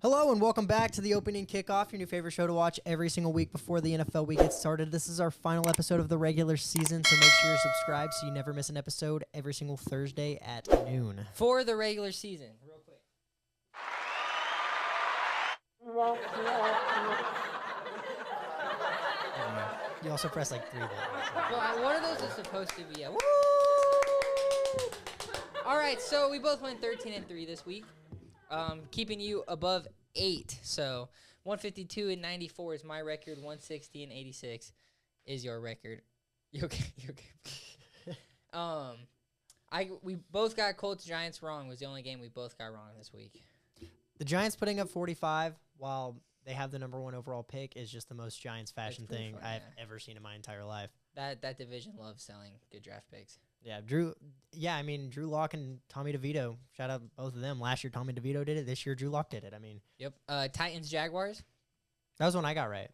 Hello and welcome back to the Opening Kickoff, your new favorite show to watch every single week before the NFL week gets started. This is our final episode of the regular season, so make sure you're subscribed so you never miss an episode every single Thursday at noon. For the regular season, real quick. You also press like 3 buttons. Well, one of those is supposed to be a woo! All right, so we both went 13-3 this week, keeping you above 8. So 152 and 94 is my record. 160 and 86 is your record. You okay? You okay? We both got Colts Giants wrong. Was the only game we both got wrong this week. The Giants putting up 45 while they have the number 1 overall pick is just the most Giants fashion thing funny, I've ever seen in my entire life. That division loves selling good draft picks. Yeah, Drew Lock and Tommy DeVito. Shout out both of them. Last year, Tommy DeVito did it. This year, Drew Lock did it. I mean, Yep. Titans Jaguars. that was one I got right.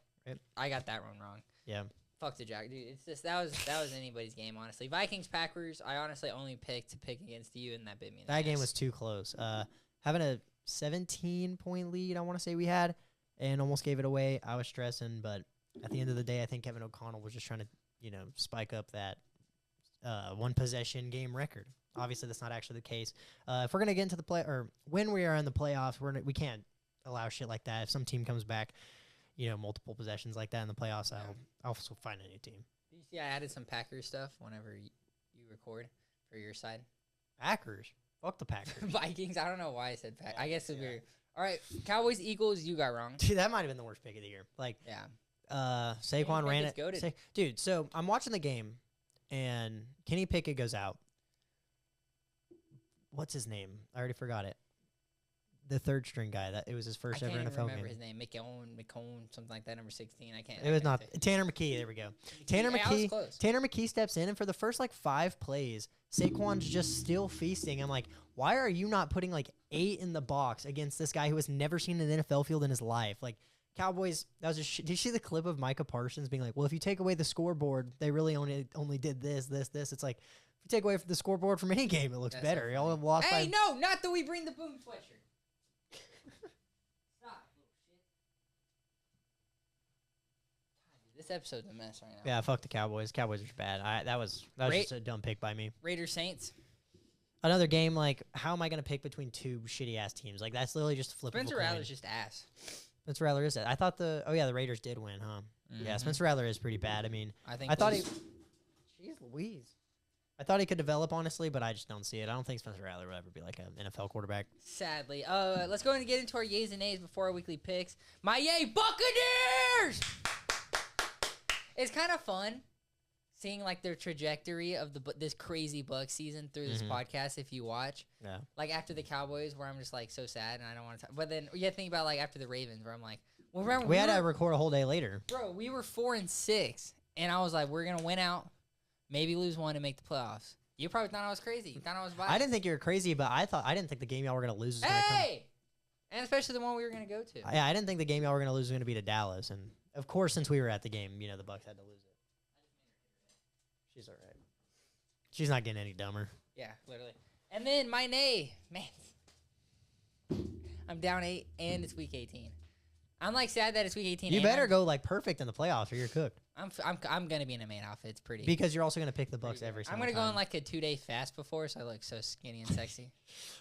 I got that one wrong. Yeah. Fuck the Jag, dude. It's just that was anybody's game, honestly. Vikings Packers. I honestly only picked against you, and that bit me in the That game ass. was too close. Having a 17-point lead, I want to say we had, and almost gave it away. I was stressing, but at the end of the day, I think Kevin O'Connell was just trying to, spike up that one possession game record. Obviously, that's not actually the case. If we're gonna get into the play, or when we are in the playoffs, we can't allow shit like that. If some team comes back, multiple possessions like that in the playoffs, I'll also find a new team. Did you see I added some Packers stuff whenever you record for your side? Packers, fuck the Packers. Vikings. I don't know why I said Packers. I guess it's weird. All right, Cowboys Eagles. You got wrong. Dude, that might have been the worst pick of the year. Saquon ran it. Dude, so I'm watching the game, and Kenny Pickett goes out. What's his name? I already forgot it. The third string guy. That it was his first ever NFL game. I can't remember his name. McCone, something like that. Number 16. I can't. It was not Tanner McKee. There we go. Tanner McKee. Tanner McKee steps in, and for the first 5 plays, Saquon's just still feasting. I'm like, why are you not putting 8 in the box against this guy who has never seen an NFL field in his life? Cowboys, that was did you see the clip of Micah Parsons being like, well, if you take away the scoreboard, they really only did this. It's like, if you take away the scoreboard from any game, it looks better. Y'all have lost Hey, no, not that we bring the boom sweatshirt. Stop, little shit. God, dude, this episode's a mess right now. Yeah, fuck the Cowboys. Cowboys are bad. That was just a dumb pick by me. Raiders Saints. Another game, how am I going to pick between 2 shitty-ass teams? That's literally just a flip of a coin. Spencer Rattler's just ass. Spencer Rattler is it. I thought the Raiders did win, huh? Mm-hmm. Yeah, Spencer Rattler is pretty bad. I mean, I thought he. Jeez Louise. I thought he could develop, honestly, but I just don't see it. I don't think Spencer Rattler will ever be like an NFL quarterback. Sadly. Let's go and get into our yays and nays before our weekly picks. My yay, Buccaneers! It's kind of fun seeing their trajectory of this crazy Bucs season through this podcast. If you watch, yeah, after the Cowboys, where I'm just so sad and I don't want to. But then you think about after the Ravens, where I'm like, well, remember we had to record a whole day later, bro. We were 4-6, and I was like, we're gonna win out, maybe lose one and make the playoffs. You probably thought I was crazy. You thought I was biased. I didn't think you were crazy, but I didn't think the game y'all were gonna lose was gonna come. And especially the one we were gonna go to. Yeah, I didn't think the game y'all were gonna lose was gonna be to Dallas, and of course, since we were at the game, the Bucs had to lose it. She's all right. She's not getting any dumber. Yeah, literally. And then my nay, man. I'm down 8, and it's week 18. I'm sad that it's week 18. You better go perfect in the playoffs, or you're cooked. I'm gonna be in a main outfit. It's pretty. Because you're also gonna pick the Bucs every single time. I'm gonna go on a 2-day fast before, so I look so skinny and sexy.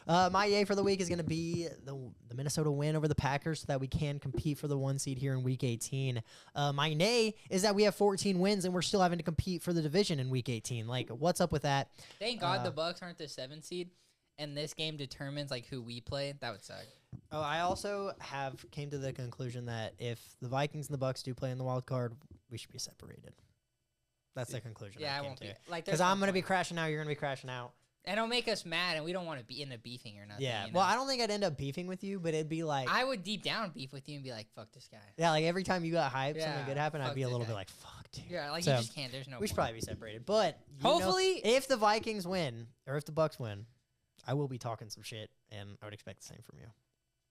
My yay for the week is gonna be the Minnesota win over the Packers, so that we can compete for the 1 seed here in week 18. My nay is that we have 14 wins and we're still having to compete for the division in week 18. What's up with that? Thank God the Bucs aren't the 7 seed, and this game determines who we play. That would suck. Oh, I also came to the conclusion that if the Vikings and the Bucs do play in the wild card, we should be separated. That's the conclusion. Yeah, I won't won't be because I'm gonna be crashing out. You're gonna be crashing out. And it'll make us mad, and we don't want to end up beefing or nothing. Yeah. Well, I don't think I'd end up beefing with you, but it'd be I would deep down beef with you and be like, "Fuck this guy." Yeah, every time you got hyped, something good happened, I'd be a little bit like, "Fuck, dude." Yeah, you just can't. There's no. We should probably be separated, but hopefully, if the Vikings win or if the Bucs win, I will be talking some shit, and I would expect the same from you.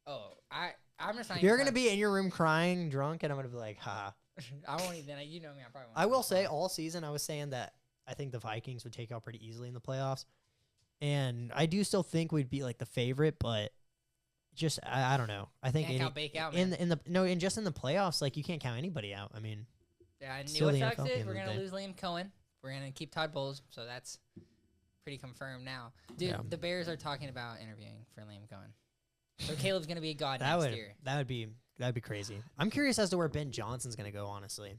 Oh, I'm just not. You're gonna be in your room crying, drunk, and I'm gonna be like, "Ha." I won't even. You know me. I probably won't. I will say, all season, I was saying that I think the Vikings would take out pretty easily in the playoffs, and I do still think we'd be the favorite, but just I don't know. I think Can't count Bake out, man. in just in the playoffs, like you can't count anybody out. I mean, Yeah, and still what the sucks NFL at the is end we're of the gonna day. lose Liam Cohen. We're gonna keep Todd Bowles, so that's pretty confirmed now. Dude, Yeah. the Bears are talking about interviewing for Liam Cohen. So Caleb's gonna be a god that next year. would be crazy. I'm curious as to where Ben Johnson's gonna go. Honestly,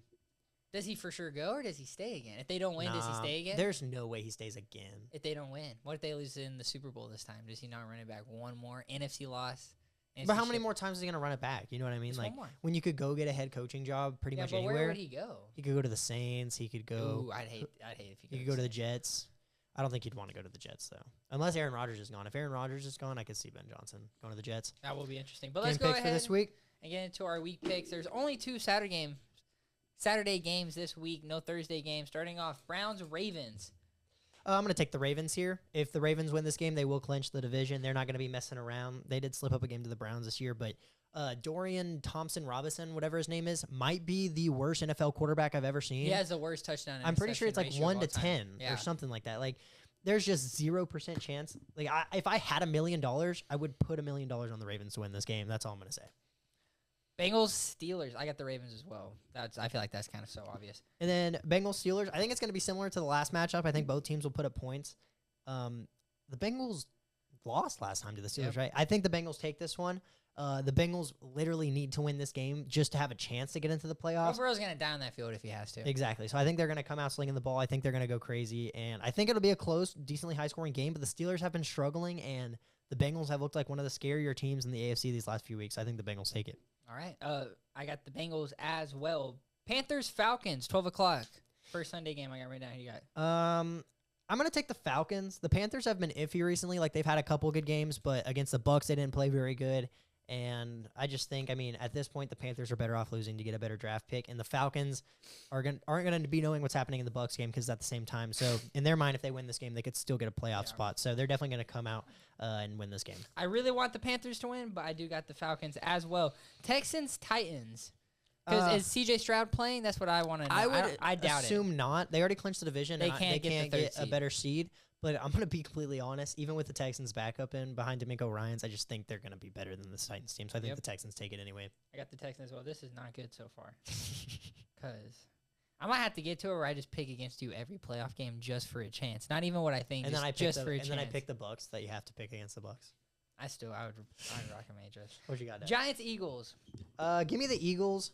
Does he for sure go or does he stay again? If they don't win, does he Nah, stay again? There's no way he stays again. If they don't win, what if they lose in the Super Bowl this time? Does he not run it back one more NFC loss? But how many more times is he gonna run it back? You know what I mean? Just Like one more. when you could go get a head coaching job pretty Yeah, much but anywhere. where would he go? He could go to the Saints. He could go. Ooh, I'd hate if He could go to the Jets. I don't think he'd want to go to the Jets though, unless Aaron Rodgers is gone. If Aaron Rodgers is gone, I could see Ben Johnson going to the Jets. That will be interesting. But Game let's go picks ahead for this week. and get into our week picks. There's only 2 Saturday games this week. No Thursday games. Starting off, Browns Ravens. I'm going to take the Ravens here. If the Ravens win this game, they will clinch the division. They're not going to be messing around. They did slip up a game to the Browns this year, but Dorian Thompson-Robinson, whatever his name is, might be the worst NFL quarterback I've ever seen. He has the worst touchdown. I'm pretty sure it's like ratio of 1 all to time. 10 Yeah. or something like that. Like, there's just 0% chance. Like, if I had $1 million, I would put $1 million on the Ravens to win this game. That's all I'm going to say. Bengals Steelers. I got the Ravens as well. I feel like that's kind of so obvious. And then Bengals Steelers. I think it's going to be similar to the last matchup. I think both teams will put up points. The Bengals lost last time to the Steelers, Yep. right? I think the Bengals take this one. The Bengals literally need to win this game just to have a chance to get into the playoffs. Burrow's gonna down that field if he has to. Exactly. So I think they're going to come out slinging the ball. I think they're going to go crazy, and I think it'll be a close, decently high-scoring game. But the Steelers have been struggling, and the Bengals have looked like one of the scarier teams in the AFC these last few weeks. I think the Bengals take it. All right. I got the Bengals as well. Panthers Falcons 12 o'clock. First Sunday game I got right now. Who you got? I'm going to take the Falcons. The Panthers have been iffy recently. Like, they've had a couple good games, but against the Bucs, they didn't play very good. And I just think, I mean, at this point, the Panthers are better off losing to get a better draft pick, and the Falcons aren't going to be knowing what's happening in the Bucs game because it's at the same time. So in their mind, if they win this game, they could still get a playoff spot. So they're definitely going to come out and win this game. I really want the Panthers to win, but I do got the Falcons as well. Texans Titans. Because is C.J. Stroud playing? That's what I want to know. I doubt assume not. They already clinched the division. They and can't get the third a seed. better seed. But I'm going to be completely honest. Even with the Texans backup in behind D'Amico Ryans, I just think they're going to be better than the Titans team. So I think the Texans take it anyway. I got the Texans as well. This is not good so far. Because I might have to get to it where I just pick against you every playoff game just for a chance. Not even what I think, And then I pick just for a chance. then I pick the Bucs that you have to pick against the Bucs. I would rock them just. What you got? Dad? Giants Eagles. Give me the Eagles.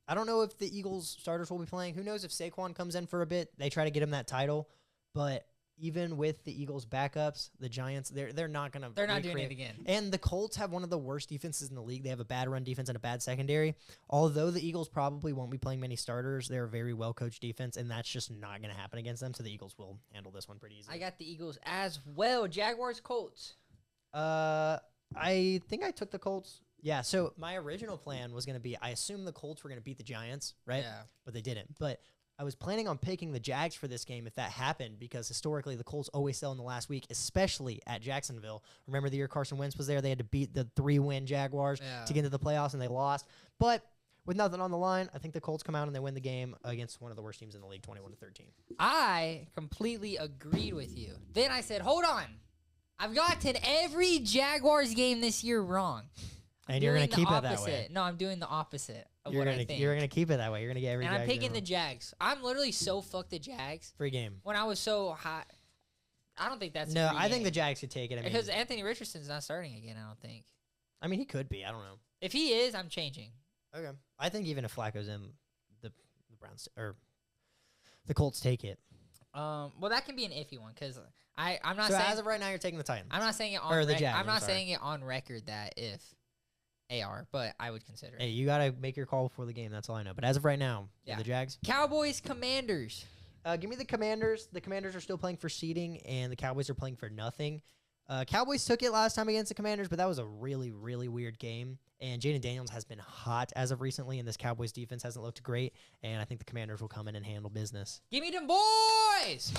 I don't know if the Eagles starters will be playing. Who knows if Saquon comes in for a bit? They try to get him that title, but even with the Eagles backups, the Giants they're not gonna. They're not doing it again. And the Colts have one of the worst defenses in the league. They have a bad run defense and a bad secondary. Although the Eagles probably won't be playing many starters, they're a very well coached defense, and that's just not gonna happen against them. So the Eagles will handle this one pretty easily. I got the Eagles as well. Jaguars Colts. I think I took the Colts. Yeah, so my original plan was going to be, I assumed the Colts were going to beat the Giants, right? Yeah. But they didn't. But I was planning on picking the Jags for this game if that happened, because historically the Colts always sell in the last week, especially at Jacksonville. Remember the year Carson Wentz was there? They had to beat the 3-win Jaguars to get into the playoffs, and they lost. But with nothing on the line, I think the Colts come out and they win the game against one of the worst teams in the league, 21-13. I completely agreed with you. Then I said, hold on. I've gotten every Jaguars game this year wrong. And you're going to keep it that way. No, I'm doing the opposite of You're what gonna, I think. You're going to keep it that way. You're going to get every And I'm Jags picking the wrong. Jags. I'm literally so fucked the Jags. Free game. When I was so hot, I don't think that's No, a free I think game. the Jags could take it. I mean, Because Anthony Richardson's not starting again, I don't think. he could be. I don't know. If he is, I'm changing. Okay. I think even if Flacco's in, the Browns or the Colts take it. Well, that can be an iffy one because I'm not So saying as of right now, you're taking the Titans. I'm not saying it on Or the Jags, I'm not sorry. saying it on record that if AR, but I would consider it. Hey, you gotta make your call before the game. That's all I know. But as of right now, Yeah. the Jags. Cowboys Commanders. Give me the Commanders. The Commanders are still playing for seeding, and the Cowboys are playing for nothing. Cowboys took it last time against the Commanders, but that was a really, really weird game. And Jaden Daniels has been hot as of recently, and this Cowboys defense hasn't looked great. And I think the Commanders will come in and handle business. Give me them boys.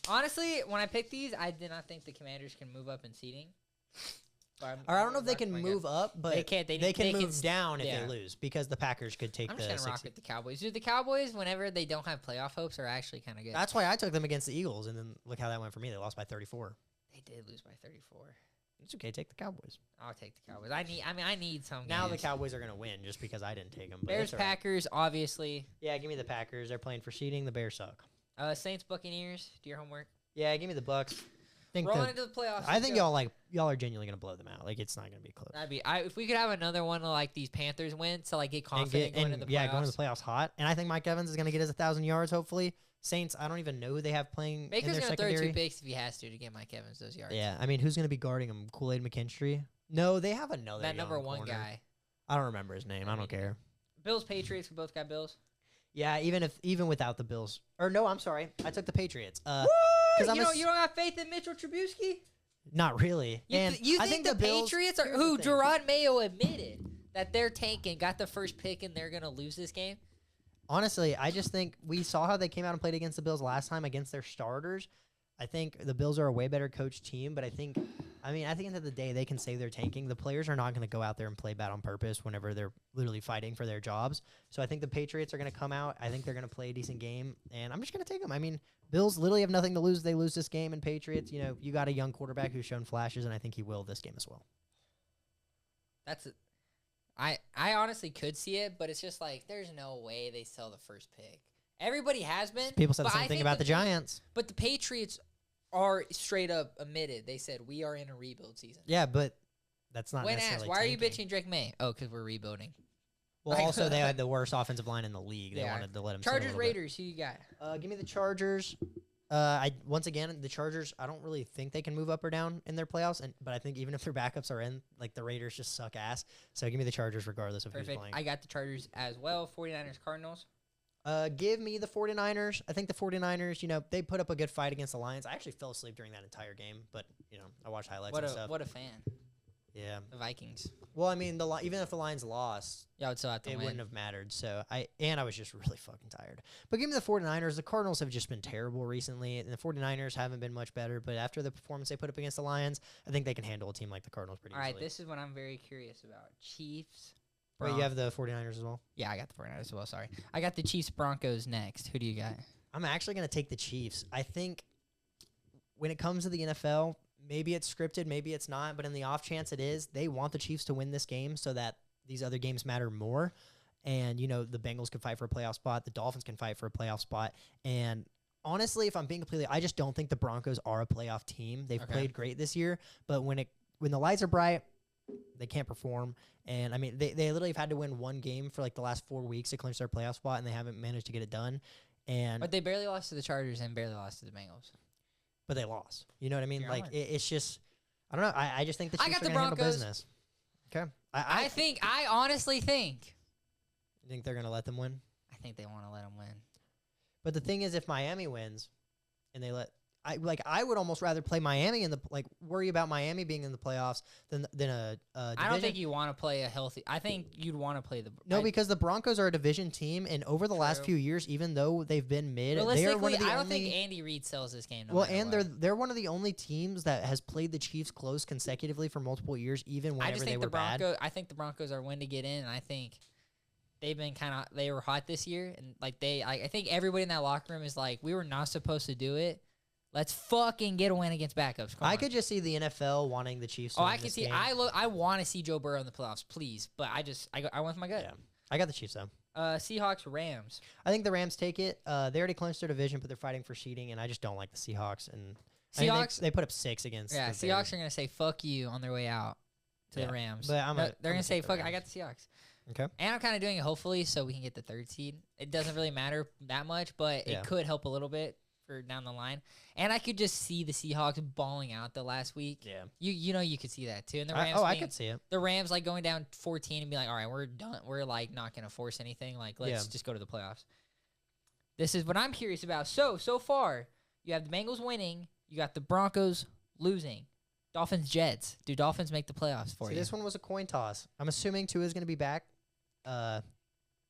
Honestly, when I picked these, I did not think the Commanders can move up in seeding. Or I don't know if they can move up, but They can't. they can move down if yeah. they lose, because the Packers could take I'm the just gonna rock 60. with the Cowboys. Dude, the Cowboys, whenever they don't have playoff hopes, are actually kind of good. That's why I took them against the Eagles, and then look how that went for me. They lost by 34. They did lose by 34. It's okay. Take the Cowboys. I'll take the Cowboys. I need some. Now the games. Cowboys are going to win just because I didn't take them. Bears, Packers, obviously. Yeah, give me the Packers. They're playing for seeding. The Bears suck. Saints, Buccaneers. Do your homework. Yeah, give me the Bucks. Rolling into the playoffs. I think y'all are genuinely going to blow them out. Like, it's not going to be close. If we could have another one of like these Panthers win to like get confident going into the playoffs. Yeah, going to the playoffs hot. And I think Mike Evans is going to get his 1,000 yards. Hopefully, Saints. I don't even know who they have playing. Baker's in their going to throw secondary. 2 picks if he has to get Mike Evans those yards. Yeah, I mean, who's going to be guarding him? Kool-Aid McKinstry? No, they have another. That number young 1 corner. guy. I don't remember his name. I don't care. Bills, Patriots. We both got Bills. Yeah, even without the Bills. Or no, I'm sorry. I took the Patriots. You don't have faith in Mitchell Trubisky? Not really. You I think the Bills, Patriots are who Gerard Mayo admitted that they're tanking, got the first pick, and they're gonna lose this game? Honestly, I just think we saw how they came out and played against the Bills last time against their starters. I think the Bills are a way better coached team, but at the end of the day, they can say they're tanking. The players are not going to go out there and play bad on purpose whenever they're literally fighting for their jobs. So I think the Patriots are going to come out. I think they're going to play a decent game, and I'm just going to take them. I mean, Bills literally have nothing to lose. They lose this game, and Patriots, you got a young quarterback who's shown flashes, and I think he will this game as well. I honestly could see it, but it's just like there's no way they sell the first pick. Everybody has been. People said the same thing about the Giants. But the Patriots are straight up admitted. They said, we are in a rebuild season. Yeah, but that's not when necessarily asked, why tanking. are you bitching Drake May? Oh, because we're rebuilding. Well, also, they had the worst offensive line in the league. They wanted to let him Chargers, Raiders, who you got? Give me the Chargers. Once again, the Chargers, I don't really think they can move up or down in their playoffs, but I think even if their backups are in, like the Raiders just suck ass. So give me the Chargers regardless of who's playing. I got the Chargers as well. 49ers, Cardinals. Give me the 49ers. I think the 49ers, they put up a good fight against the Lions. I actually fell asleep during that entire game, but, I watched highlights and stuff. What a fan. Yeah. The Vikings. Well, I mean, even if the Lions lost, y'all would still have to win. It wouldn't have mattered. So I was just really fucking tired. But give me the 49ers. The Cardinals have just been terrible recently, and the 49ers haven't been much better. But after the performance they put up against the Lions, I think they can handle a team like the Cardinals pretty easily. All right, this is what I'm very curious about. Chiefs. Wait, you have the 49ers as well? Yeah, I got the 49ers as well, sorry. I got the Chiefs Broncos next. Who do you got? I'm actually going to take the Chiefs. I think when it comes to the NFL, maybe it's scripted, maybe it's not, but in the off chance it is, they want the Chiefs to win this game so that these other games matter more. And, the Bengals can fight for a playoff spot. The Dolphins can fight for a playoff spot. And honestly, if I'm being completely, I just don't think the Broncos are a playoff team. They've played great this year, but when the lights are bright, they can't perform. And, I mean, they literally have had to win one game for, like, the last 4 weeks to clinch their playoff spot, and they haven't managed to get it done. But they barely lost to the Chargers and barely lost to the Bengals. But they lost. You know what I mean? You're like, right. it's just, I don't know. I just think the Chiefs got are the going to handle Broncos. business. Okay. I honestly think. You think they're going to let them win? I think they want to let them win. But the thing is, if Miami wins and they I would almost rather play Miami worry about Miami being in the playoffs than a division. I don't think you want to play a healthy. I think you'd want to play the. No, because the Broncos are a division team, and over the last few years, even though they've been mid, they're one of the I don't think Andy Reid sells this game. They're one of the only teams that has played the Chiefs close consecutively for multiple years, even whenever they were bad. I think the Broncos are when to get in, and I think they've been they were hot this year, and I think everybody in that locker room is like, we were not supposed to do it. Let's fucking get a win against backups. I could just see the NFL wanting the Chiefs to win this game. I want to see Joe Burrow in the playoffs, please. But I went with my gut. Yeah. I got the Chiefs, though. Seahawks, Rams. I think the Rams take it. They already clinched their division, but they're fighting for seeding, and I just don't like the Seahawks. And Seahawks, they put up 6 against the Seahawks Bears. are going to say fuck you on their way out to the Rams. But they're going to say fuck, I got the Seahawks. Okay. And I'm kind of doing it hopefully so we can get the 3rd seed. It doesn't really matter that much, but it could help a little bit for down the line. And I could just see the Seahawks balling out the last week. Yeah. You could see that too. And the Rams I could see it. The Rams going down 14 and be like, all right, we're done. We're not going to force anything. Let's just go to the playoffs. This is what I'm curious about. So far, you have the Bengals winning. You got the Broncos losing. Dolphins, Jets. Do Dolphins make the playoffs for you? This one was a coin toss. I'm assuming Tua is going to be back.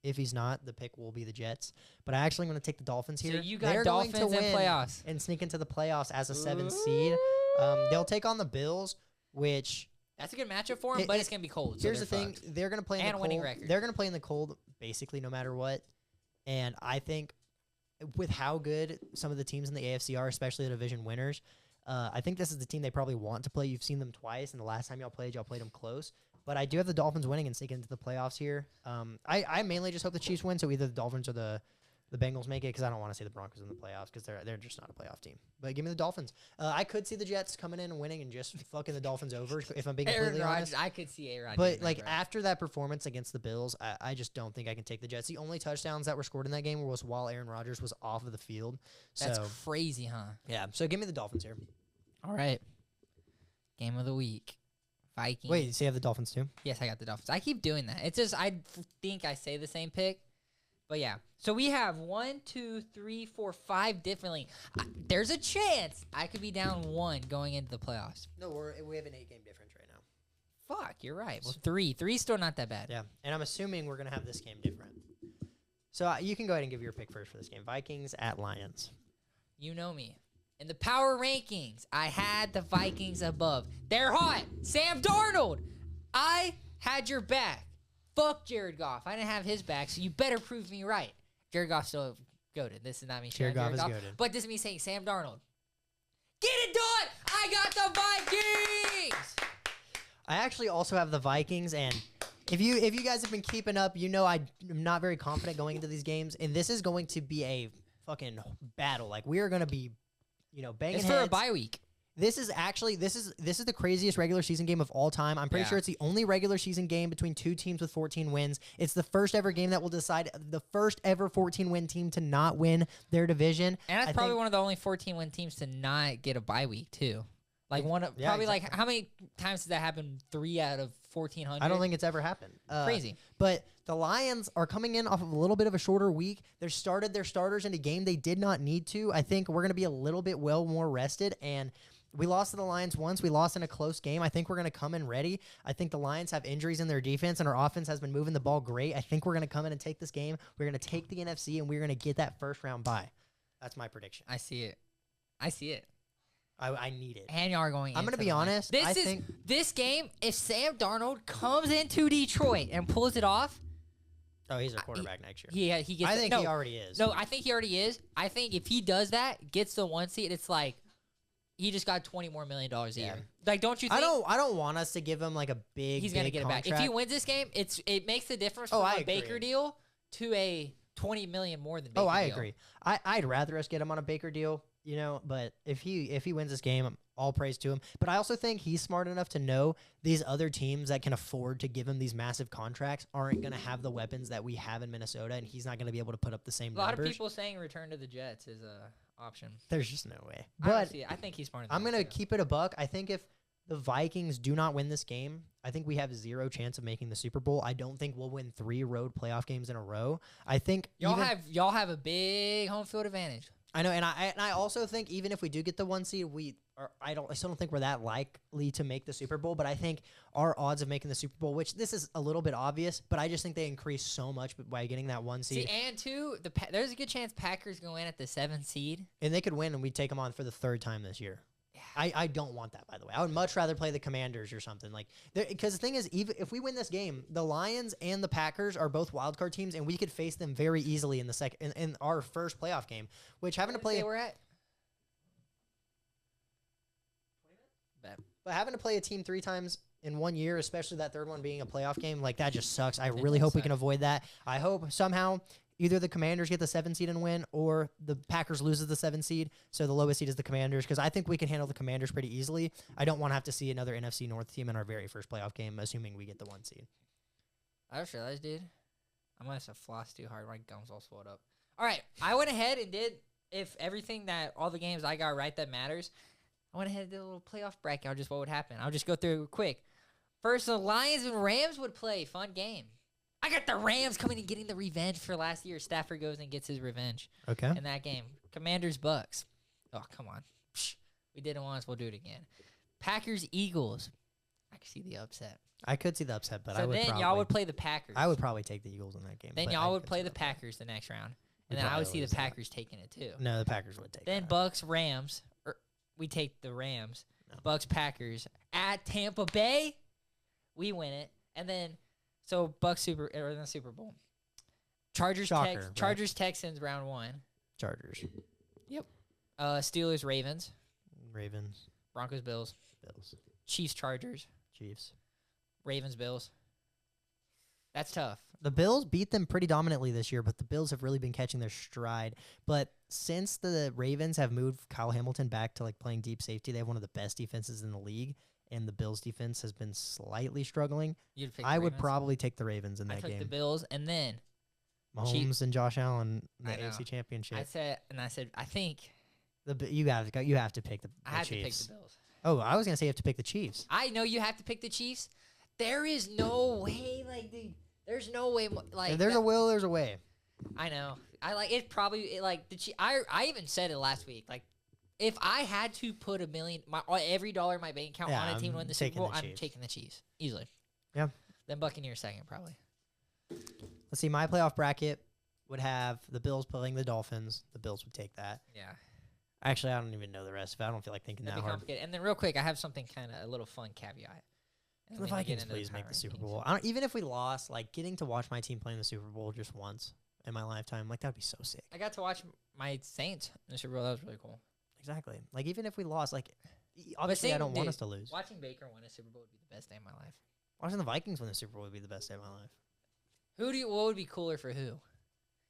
If he's not, the pick will be the Jets. But I actually am going to take the Dolphins here. So you got They're Dolphins going to in win playoffs and sneak into the playoffs as a 7th seed. They'll take on the Bills, which that's a good matchup for them, but it's going to be cold. Here's the thing: they're going to play in the cold. Winning record. They're going to play in the cold, basically, no matter what. And I think with how good some of the teams in the AFC are, especially the division winners, I think this is the team they probably want to play. You've seen them twice, and the last time y'all played them close. But I do have the Dolphins winning and sneaking into the playoffs here. I mainly just hope the Chiefs win, so either the Dolphins or the Bengals make it, because I don't want to see the Broncos in the playoffs because they're just not a playoff team. But give me the Dolphins. I could see the Jets coming in and winning and just fucking the Dolphins over, if I'm being completely honest. I could see A-Rod. But like after that performance against the Bills, I just don't think I can take the Jets. The only touchdowns that were scored in that game was while Aaron Rodgers was off of the field. That's crazy, huh? Yeah. So give me the Dolphins here. All right. Game of the week. Vikings. Wait, so you have the Dolphins too? Yes, I got the Dolphins. I keep doing that. It's just I think I say the same pick. But yeah, so we have 1, 2, 3, 4, 5 differently. There's a chance I could be down 1 going into the playoffs. No, we have an 8-game difference right now. Fuck, you're right. Well, 3's still not that bad. Yeah, and I'm assuming we're gonna have this game different. So you can go ahead and give your pick first for this game. Vikings at Lions. You know me. In the power rankings, I had the Vikings above. They're hot. Sam Darnold. I had your back. Fuck Jared Goff. I didn't have his back, so you better prove me right. Jared Goff's still goated. This is not me Jared Goff is goated. But this is me saying Sam Darnold. Get it done! I got the Vikings! I actually also have the Vikings, and if you guys have been keeping up, you know I'm not very confident going into these games, and this is going to be a fucking battle. Like, we are going to be, banging It's heads. for a bye week. This is the craziest regular season game of all time. I'm pretty sure it's the only regular season game between two teams with 14 wins. It's the first ever game that will decide the first ever 14-win team to not win their division. And that's probably one of the only 14-win teams to not get a bye week too. Like like how many times does that happen? 3 out of 1,400. I don't think it's ever happened. Crazy. But the Lions are coming in off of a little bit of a shorter week. They started their starters in a game they did not need to. I think we're going to be a little bit more rested, and we lost to the Lions once. We lost in a close game. I think we're going to come in ready. I think the Lions have injuries in their defense, and our offense has been moving the ball great. I think we're going to come in and take this game. We're going to take the NFC, and we're going to get that first-round bye. That's my prediction. I see it. I need it. And y'all are going. I'm going to be honest. This game. If Sam Darnold comes into Detroit and pulls it off, he's a quarterback next year. He gets. He already is. No, I think he already is. I think if he does that, gets the 1 seed, it's like he just got $20 more million a year. Like, don't you think? I don't want us to give him like a big. He's gonna get contract. it back if he wins this game. It makes the difference from a Baker deal to a $20 million more than Baker deal. I agree. I'd rather us get him on a Baker deal. But if he wins this game, all praise to him. But I also think he's smart enough to know these other teams that can afford to give him these massive contracts aren't going to have the weapons that we have in Minnesota, and he's not going to be able to put up the same numbers. A lot of people saying return to the Jets is a option. There's just no way. But I think he's smart. I'm going to keep it a buck. I think if the Vikings do not win this game, I think we have zero chance of making the Super Bowl. I don't think we'll win 3 road playoff games in a row. I think y'all have a big home field advantage. I know, and I also think even if we do get the 1 seed, I still don't think we're that likely to make the Super Bowl. But I think our odds of making the Super Bowl, which this is a little bit obvious, but I just think they increase so much by getting that 1 seed. See, and two, there's a good chance Packers go in at the 7th seed, and they could win, and we'd take them on for the 3rd time this year. I don't want that, by the way. I would much rather play the Commanders or something because the thing is, even if we win this game, the Lions and the Packers are both wildcard teams, and we could face them very easily in the in our first playoff game. Which having to play, we're at. But having to play a team 3 times in 1 year, especially that 3rd one being a playoff game, like that just sucks. I really hope we can avoid that. I hope somehow either the Commanders get the 7 seed and win, or the Packers loses the 7 seed, so the lowest seed is the Commanders, because I think we can handle the Commanders pretty easily. I don't want to have to see another NFC North team in our very first playoff game, assuming we get the 1 seed. I just realized, dude, I must have flossed too hard. My gums all swelled up. All right, I went ahead and did, all the games I got right that matters, I went ahead and did a little playoff bracket on just what would happen. I'll just go through it quick. First, the Lions and Rams would play. Fun game. I got the Rams coming and getting the revenge for last year. Stafford goes and gets his revenge. Okay. In that game. Commanders, Bucks. Oh, come on. Psh, we did it once. We'll do it again. Packers, Eagles. I can see the upset. I could see the upset, but y'all would play the Packers. I would probably take the Eagles in that game. Then y'all would play the Packers the next round. And then I would see the Packers taking it too. No, the Packers would take it. Then Bucks, Rams. We take the Rams. No. Bucks, Packers. At Tampa Bay, we win it. And then... So Bucks in the Super Bowl. Chargers, Texans round 1. Chargers. Yep. Steelers, Ravens. Ravens. Broncos, Bills. Bills. Chiefs, Chargers. Chiefs. Ravens, Bills. That's tough. The Bills beat them pretty dominantly this year, but the Bills have really been catching their stride. But since the Ravens have moved Kyle Hamilton back to like playing deep safety, they have one of the best defenses in the league, and the Bills defense has been slightly struggling. You'd pick the I would Ravens? probably take the Ravens in I that took game. the Bills, and then Mahomes and Josh Allen in the I know. AFC Championship. I said, I think You have to pick the I have Chiefs. to pick the Bills. Oh, I was gonna say you have to pick the Chiefs. I know you have to pick the Chiefs. There is no way, like, dude. There's no way, like. If there's a will, there's a way. I know. I like it. Probably like the. I even said it last week. Like, if I had to put every dollar in my bank account Yeah, on a team to win the Super taking Bowl, the I'm Chiefs. taking the Chiefs easily. Yeah. Then Buccaneers second, probably. Let's see. My playoff bracket would have the Bills playing the Dolphins. The Bills would take that. Yeah. Actually, I don't even know the rest of it. I don't feel like thinking That'd that be hard. complicated. And then real quick, I have something a little fun caveat. And Can the then we get Vikings into please power make the Super rankings. Bowl? Even if we lost, like getting to watch my team play in the Super Bowl just once in my lifetime, like that would be so sick. I got to watch my Saints in the Super Bowl. That was really cool. Exactly. Like even if we lost, like obviously I don't want us to lose. Watching Baker win a Super Bowl would be the best day of my life. Watching the Vikings win the Super Bowl would be the best day of my life. What would be cooler for who?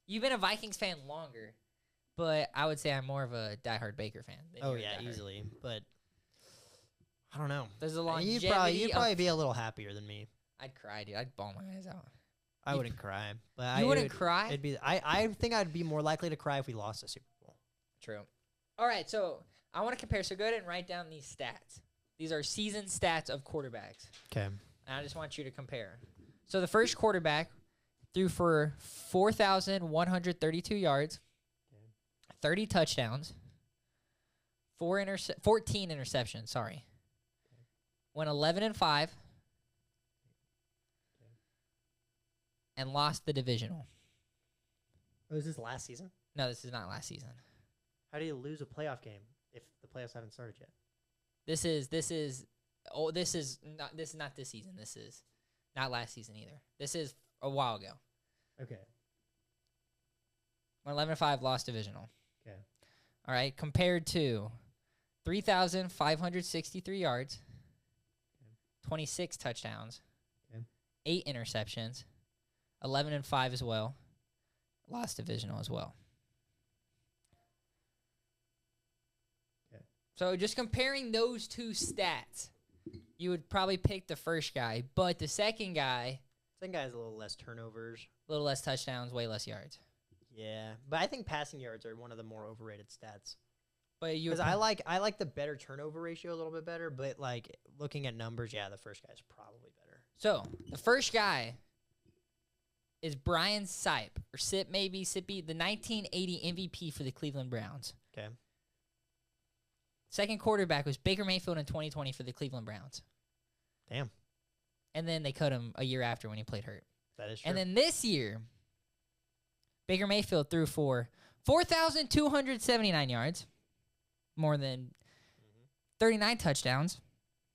You've been a Vikings fan longer, but I would say I'm more of a diehard Baker fan. Than Oh you're a yeah, diehard. easily. But I don't know. There's a longevity. You'd probably be a little happier than me. I'd cry, dude. I'd bawl my eyes out. I You- wouldn't cry, but You it wouldn't would- cry? It'd be. I think I'd be more likely to cry if we lost the Super Bowl. True. All right, so I want to compare. So go ahead and write down these stats. These are season stats of quarterbacks. Okay. And I just want you to compare. So the first quarterback threw for 4,132 yards, 30 touchdowns, 14 interceptions, sorry. Went 11-5 and lost the divisional. Was this last season? No, this is not last season. How do you lose a playoff game if the playoffs haven't started yet? This is not this season. This is not last season either. This is a while ago. Okay. Went 11-5, lost divisional. Okay. All right, compared to 3,563 yards, 26 touchdowns, Okay. 8 interceptions, 11-5 as well, lost divisional as well. Okay. So just comparing those two stats, you would probably pick the first guy, but the second guy, Second guy has a little less turnovers. a little less touchdowns, way less yards. Yeah, but I think passing yards are one of the more overrated stats. But you Because would I like the better turnover ratio a little bit better, but like looking at numbers, yeah, the first guy's probably better. So the first guy is Brian Sipe, or Sip maybe, Sippy, the 1980 MVP for the Cleveland Browns. Okay. Second quarterback was Baker Mayfield in 2020 for the Cleveland Browns. Damn, And then they cut him a year after when he played hurt. that is true. And then this year, Baker Mayfield threw for 4,279 yards, more than 39 touchdowns,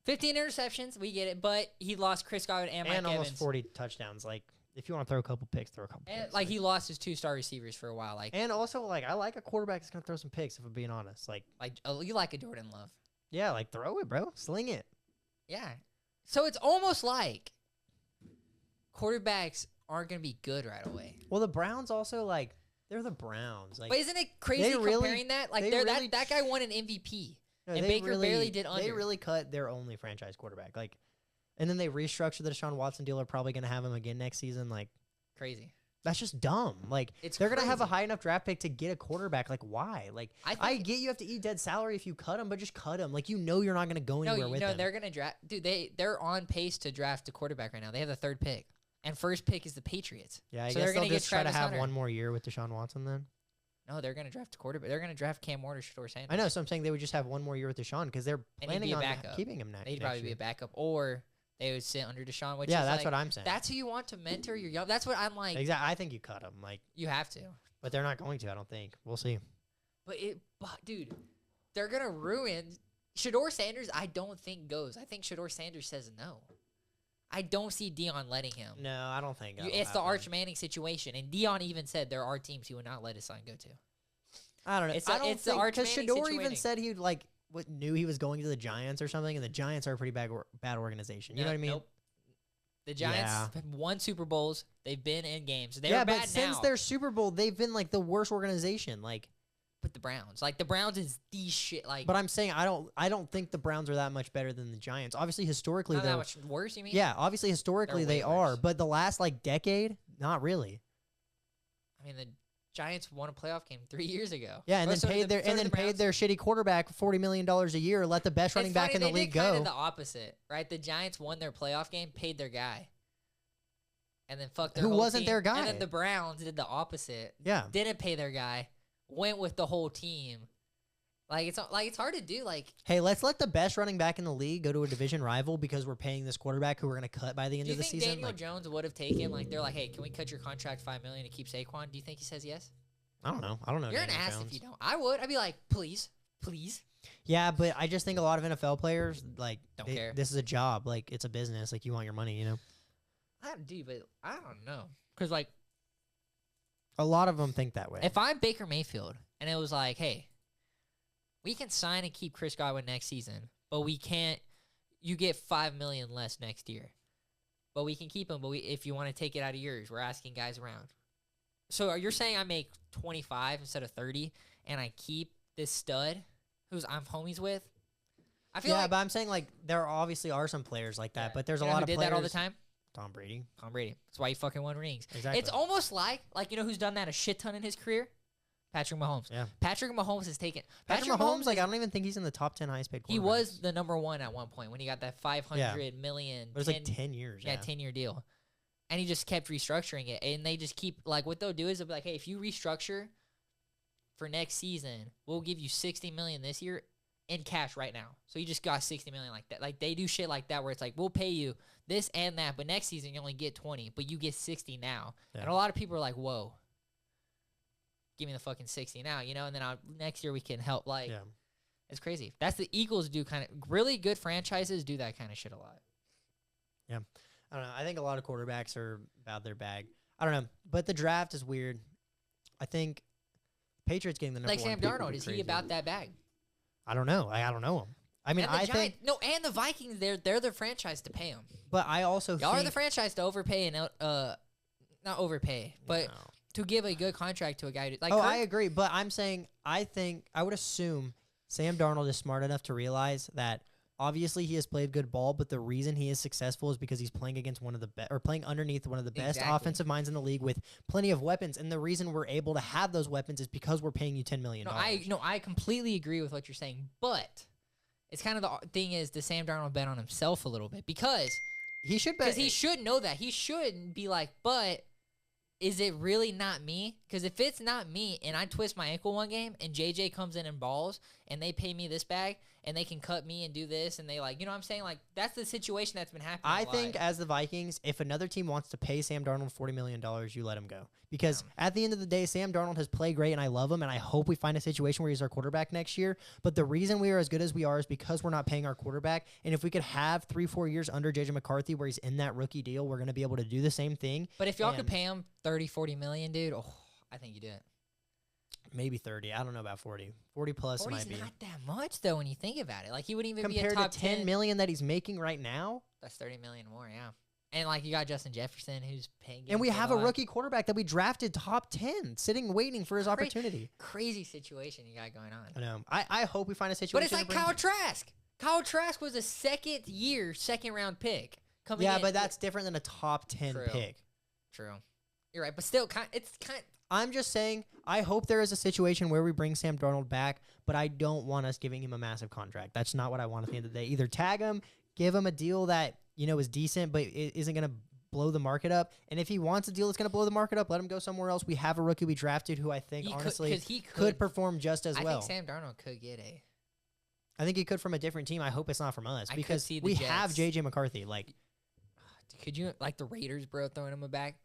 15 interceptions. We get it, but he lost Chris Godwin and Mike almost Evans. 40 touchdowns. Like if you want to throw a couple picks, throw a couple. And picks. like he lost his 2-star receivers for a while. And also like I like a quarterback that's gonna throw some picks. If I'm being honest, like You like a Jordan Love. yeah, like throw it, bro, sling it. Yeah. So it's almost like quarterbacks aren't going to be good right away. Well, the Browns also like they're the Browns. Like But isn't it crazy they really- comparing that? Like they they're really that guy won an MVP. no, and they Baker barely did under. They really cut their only franchise quarterback. Like, and then they restructured the Deshaun Watson deal. Are probably gonna have him again next season. Like Crazy. that's just dumb. Like It's they're gonna have a crazy. high enough draft pick to get a quarterback. Like why? Like I get you have to eat dead salary if you cut him, but just cut him. Like you're not gonna go anywhere with him. they're going to draft. Dude, they're on pace to draft a quarterback right now. They have the 3rd pick. And first pick is the Patriots. Yeah, I So guess they're they'll gonna get just try to Travis have Hunter. one more year with Deshaun Watson then. No, they're going to draft a quarterback. They're going to draft Cam Ward or Shador Sanders. I know, so I'm saying they would just have one more year with Deshaun because they're And he'd be planning a on backup. keeping him next. They'd probably be a backup. Or they would sit under Deshaun, which yeah, is that's like, what I'm saying. that's who you want to mentor your young. That's what I'm like. Exactly. I think you cut him. Like, You have to. but they're not going to. I don't think. We'll see. But dude, they're gonna ruin Shador Sanders. I don't think goes. I think Shador Sanders says no. I don't see Dion letting him. No, I don't think It's the Arch Manning situation, and Dion even said there are teams he would not let his son go to. I don't know. It's I don't the think Arch because Manning Shador even situation. said he'd like knew he was going to the Giants or something, and the Giants are a pretty bad organization. You know what I mean? Nope. The Giants have won Super Bowls. They've been in games. They're bad but since their Super Bowl, they've been like the worst organization. Like, but the Browns, is the shit. Like, but I'm saying I don't think the Browns are that much better than the Giants. Obviously, historically, not that much worse. You mean? Yeah, obviously, historically they are, but the last like decade, not really. I mean, the Giants won a playoff game 3 years ago. Yeah, and then paid their shitty quarterback $40 million a year. Let the best running back in the league go. Kind of the opposite, right? The Giants won their playoff game, paid their guy, and then fucked their whole wasn't team. their guy. And then the Browns did the opposite. Yeah, didn't pay their guy, went with the whole team. It's hard to do. Like, hey, let's let the best running back in the league go to a division rival because we're paying this quarterback who we're going to cut by the end of the season. Do you think Daniel Jones would have taken, like, they're like, hey, can we cut your contract $5 million to keep Saquon? Do you think he says yes? I don't know. You're Daniel an ass Jones. if you don't. I would. I'd be like, please. Yeah, but I just think a lot of NFL players like don't care. This is a job. Like, it's a business. Like, you want your money. You know. I do, but I don't know. Because, like, a lot of them think that way. if I'm Baker Mayfield and it was like, hey, we can sign and keep Chris Godwin next season, but we can't. You get $5 million less next year, but we can keep him. But if you want to take it out of yours, we're asking guys around. So you're saying I make 25 instead of 30, and I keep this stud, who's I'm homies with? I feel but I'm saying like there obviously are some players like that, but there's a lot of who did players that all the time. Tom Brady. That's why he fucking won rings. Exactly. It's almost like you know who's done that a shit ton in his career? Patrick Mahomes. Yeah. Patrick Mahomes has taken. Patrick Mahomes, like, I don't even think he's in the top 10 highest paid quarterbacks. He was the number one at one point when he got that $500 million. It was like 10 years. Yeah, 10-year deal. And he just kept restructuring it. And they just keep, like, what they'll do is they'll be like, hey, if you restructure for next season, we'll give you $60 million this year in cash right now. So you just got $60 million like that. Like, they do shit like that where it's like, we'll pay you this and that, but next season you only get 20, but you get 60 now. Yeah. And a lot of people are like, whoa. Give me the fucking 60 now, you know, and then next year we can help. Like, it's crazy. That's the Eagles do kind of really good franchises do that kind of shit a lot. Yeah, I don't know. I think a lot of quarterbacks are about their bag. I don't know, but the draft is weird. I think Patriots getting the number one. Like Sam Darnold, is he about that bag? I don't know. I don't know him. I mean, I think and the Vikings, they're the franchise to pay him. But I also y'all are the franchise to overpay and not overpay, but. No. To give a good contract to a guy. Like I agree. But I'm saying I would assume Sam Darnold is smart enough to realize that obviously he has played good ball, but the reason he is successful is because he's playing against one of the best or playing underneath one of the best offensive minds in the league with plenty of weapons. And the reason we're able to have those weapons is because we're paying you $10 million. I completely agree with what you're saying. But it's kind of the thing is the Sam Darnold bet on himself a little bit because he should bet. Because he should know that. He shouldn't be like, but is it really not me? Because if it's not me and I twist my ankle one game and JJ comes in and balls and they pay me this bag and they can cut me and do this and they like, you know what I'm saying? Like, that's the situation that's been happening. I think as the Vikings, if another team wants to pay Sam Darnold $40 million, you let him go. Because at the end of the day, Sam Darnold has played great and I love him and I hope we find a situation where he's our quarterback next year. But the reason we are as good as we are is because we're not paying our quarterback. And if we could have 3-4 years under JJ McCarthy where he's in that rookie deal, we're going to be able to do the same thing. But if y'all could pay him 30, 40 million, dude, I think you do it. Maybe 30. I don't know about 40. 40 plus might be. 40's not that much, though, when you think about it. Like, he wouldn't even compared be a top to $10 million that he's making right now. That's $30 million more, yeah. And, like, you got Justin Jefferson, who's paying. And we have a rookie quarterback that we drafted top 10, sitting waiting for his opportunity. Crazy situation you got going on. I know. I hope we find a situation. But it's like Kyle Trask. Kyle Trask was a second-round pick. But that's different than a top 10 pick. True. You're right. But still, I'm just saying, I hope there is a situation where we bring Sam Darnold back, but I don't want us giving him a massive contract. That's not what I want at the end of the day. Either tag him, give him a deal that, you know, is decent, but it isn't going to blow the market up. And if he wants a deal that's going to blow the market up, let him go somewhere else. We have a rookie we drafted who I think, honestly, could perform just as well. I think Sam Darnold could get I think he could from a different team. I hope it's not from us because we have J.J. McCarthy. Like, could you, like the Raiders, bro, throwing him a back?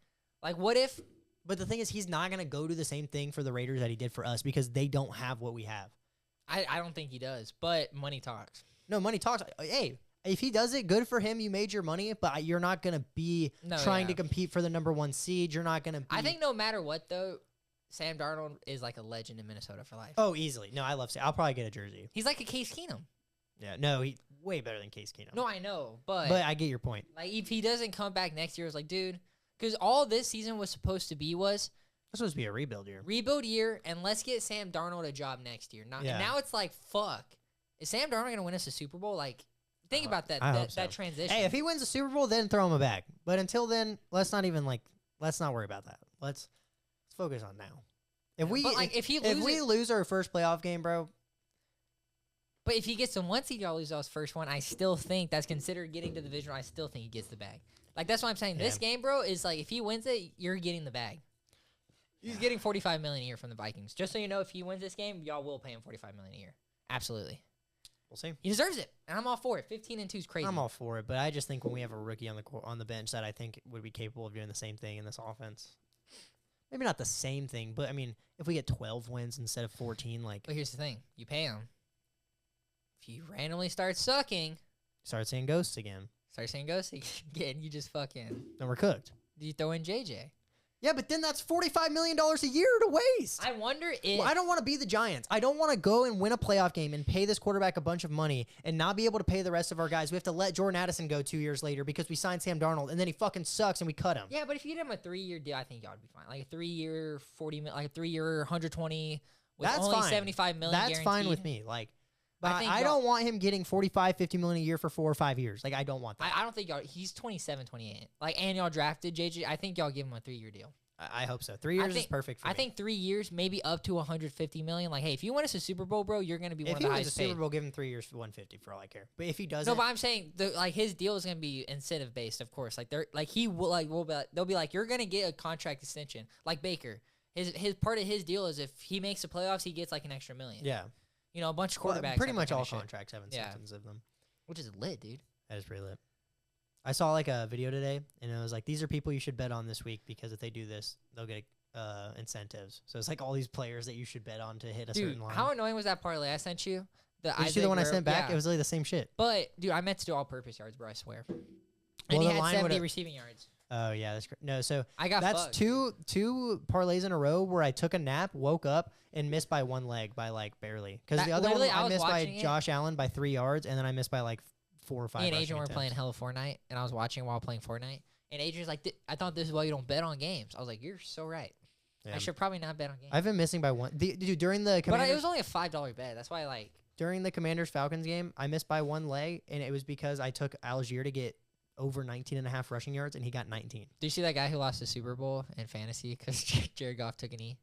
Like, what if... But the thing is, he's not going to go do the same thing for the Raiders that he did for us because they don't have what we have. I don't think he does, but money talks. No, money talks. Hey, if he does it, good for him. You made your money, but you're not going to be trying to compete for the number 1 seed. You're not going to be... I think no matter what, though, Sam Darnold is like a legend in Minnesota for life. Oh, easily. No, I love Sam. I'll probably get a jersey. He's like a Case Keenum. Yeah, no, he way better than Case Keenum. No, I know, but I get your point. like if he doesn't come back next year, it's like, dude, because all this season was supposed to be was It's supposed to be a rebuild year. rebuild year, and let's get Sam Darnold a job next year. And now it's like, fuck, is Sam Darnold gonna win us a Super Bowl? Like, think about that that transition. Hey, if he wins the Super Bowl, then throw him a bag. But until then, let's not worry about that. Let's focus on now. If we lose our first playoff game, bro. But if he gets the 1 seed, y'all lose our first one. I still think that's considered getting to the division. I still think he gets the bag. Like, that's what I'm saying. Yeah. This game, bro, is like, if he wins it, you're getting the bag. He's getting $45 million a year from the Vikings. Just so you know, if he wins this game, y'all will pay him $45 million a year. Absolutely. We'll see. He deserves it, and I'm all for it. 15-2 is crazy. I'm all for it, but I just think when we have a rookie on the bench that I think would be capable of doing the same thing in this offense. Maybe not the same thing, but I mean, if we get 12 wins instead of 14, like. But here's the thing: you pay him. If you randomly start sucking, start seeing ghosts again. You just fucking. Then we're cooked. You throw in JJ. Yeah, but then that's $45 million a year to waste. I wonder if... Well, I don't want to be the Giants. I don't want to go and win a playoff game and pay this quarterback a bunch of money and not be able to pay the rest of our guys. We have to let Jordan Addison go 2 years later because we signed Sam Darnold, and then he fucking sucks and we cut him. Yeah, but if you get him a 3-year deal, I think y'all would be fine. Like a 3-year, 40 million, like a 3-year, 120 with that's only fine. 75 million That's guaranteed. fine with me. Like, but I y'all, don't want him getting 45, 50 million a year for 4 or 5 years. Like, I don't want that. I don't think y'all... He's 27, 28. Like, and y'all drafted JJ. I think y'all give him a 3-year deal. I hope so. 3 years is perfect for me. I think 3 years, maybe up to 150 million. Like, hey, if you win us a Super Bowl, bro, you're gonna be one of the highest paid. If he wins a Super Bowl, give him 3 years for 150 for all I care. But if he doesn't, no, but I'm saying his deal is gonna be incentive based, of course. Like they'll be like, you're gonna get a contract extension, like Baker. His part of his deal is if he makes the playoffs, he gets like an extra $1 million. Yeah, you know, a bunch of quarterbacks. Well, pretty much all contracts have incentives of them, which is lit, dude. That is pretty lit. I saw like a video today, and it was like, these are people you should bet on this week because if they do this, they'll get incentives. So it's like all these players that you should bet on to hit a certain line. How annoying was that parlay I sent you? Did you see the one I sent back? Yeah. It was literally the same shit. But dude, I meant to do all-purpose yards, bro. I swear. And he had 70 receiving yards. Oh yeah, that's no. So I got that's fucked. two parlays in a row where I took a nap, woke up, and missed by one leg by like barely. Because the other one I missed by Josh Allen by 3 yards, and then I missed by like 4 or 5. Me and Adrian were playing hella Fortnite, and I was watching while playing Fortnite. And Adrian's like, I thought this is why you don't bet on games. I was like, you're so right. Yeah. I should probably not bet on games. I've been missing by one. Dude, during the Commanders, but it was only a $5 bet. That's why during the Commanders-Falcons game, I missed by one leg, and it was because I took Algier to get over 19.5 rushing yards, and he got 19. Do you see that guy who lost the Super Bowl in fantasy because Jared Goff took a knee?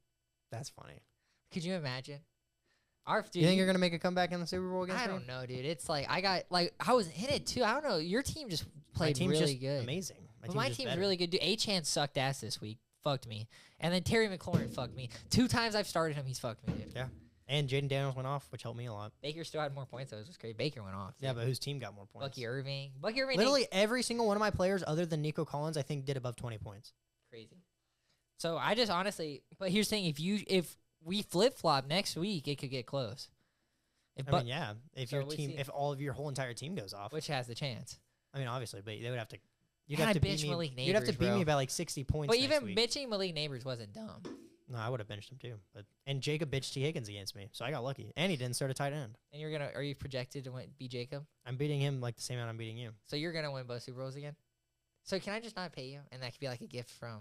That's funny. Could you imagine? You think you're going to make a comeback in the Super Bowl against me? I don't know, dude. It's like I was in it, too. I don't know. Your team just played really good. Amazing. My team's really good, dude. A-Chan sucked ass this week. Fucked me. And then Terry McLaurin fucked me. 2 times I've started him, he's fucked me, dude. Yeah. And Jaden Daniels went off, which helped me a lot. Baker still had more points, though. It was great. Baker went off. Dude. Yeah, but whose team got more points? Bucky Irving. Literally every single one of my players, other than Nico Collins, I think did above 20 points. Crazy. So I just honestly, but here's the thing: if we flip flop next week, it could get close. If if all of your whole entire team goes off, which has the chance. I mean, obviously, but they would have to. You'd have to beat me by like 60 points. But even bitching Malik Neighbors wasn't dumb. No, I would have benched him too. And Jacob bitched T. Higgins against me, so I got lucky. And he didn't start a tight end. And are you projected to beat Jacob? I'm beating him like the same amount I'm beating you. So you're gonna win both Super Bowls again? So can I just not pay you, and that could be like a gift from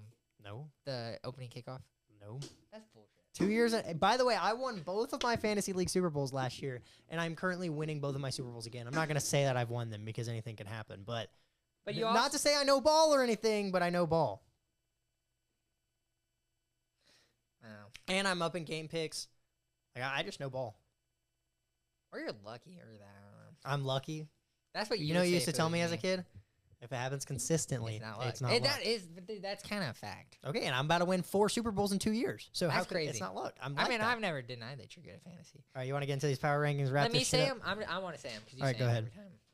the opening kickoff? No, that's bullshit. 2 years. By the way, I won both of my fantasy league Super Bowls last year, and I'm currently winning both of my Super Bowls again. I'm not gonna say that I've won them because anything can happen, but you not to say I know ball or anything, but I know ball. And I'm up in game picks. Like I just know ball. Or you're lucky, or that. I don't know. I'm lucky. That's what you used to tell me as a kid. If it happens consistently, it's not luck. That's kind of a fact. Okay, and I'm about to win 4 Super Bowls in 2 years. So that's crazy. It's not luck. I've never denied that you're good at fantasy. All right, you want to get into these power rankings? Let me say them. I want to say them. All right, go ahead.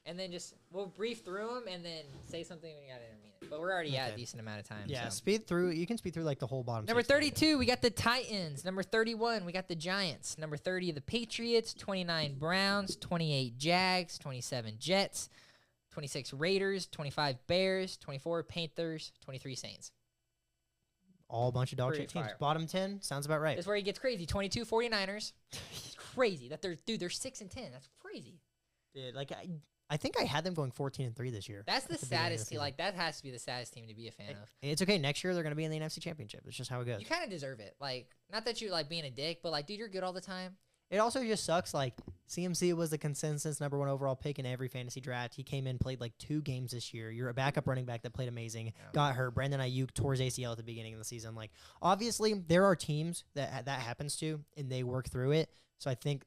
And then we'll brief through them and then say something when you got to intermediate. But we're already at a decent amount of time. Yeah, speed through. You can speed through like the whole bottom. Number 32, we got the Titans. Number 31, we got the Giants. Number 30, the Patriots. 29, Browns. 28, Jags. 27, Jets. 26, Raiders. 25, Bears. 24, Panthers. 23, Saints. all a bunch of dog Pretty shit teams. fire. Bottom 10 sounds about right. That's where he gets crazy. 22 49ers. It's crazy that they're 6-10. That's crazy. Dude, like I think I had them going 14-3 this year. That's the at beginning of saddest team. season. Like that has to be the saddest team to be a fan of. It's okay. Next year they're going to be in the NFC Championship. It's just how it goes. You kind of deserve it. Like, not that you're like being a dick, but like, dude, you're good all the time. It also just sucks. Like CMC was the consensus number 1 overall pick in every fantasy draft. He came in, played like 2 games this year. You're a backup running back that played amazing. Got hurt. Brandon Ayuk tore his ACL at the beginning of the season. Like obviously there are teams that happens to, and they work through it. So I think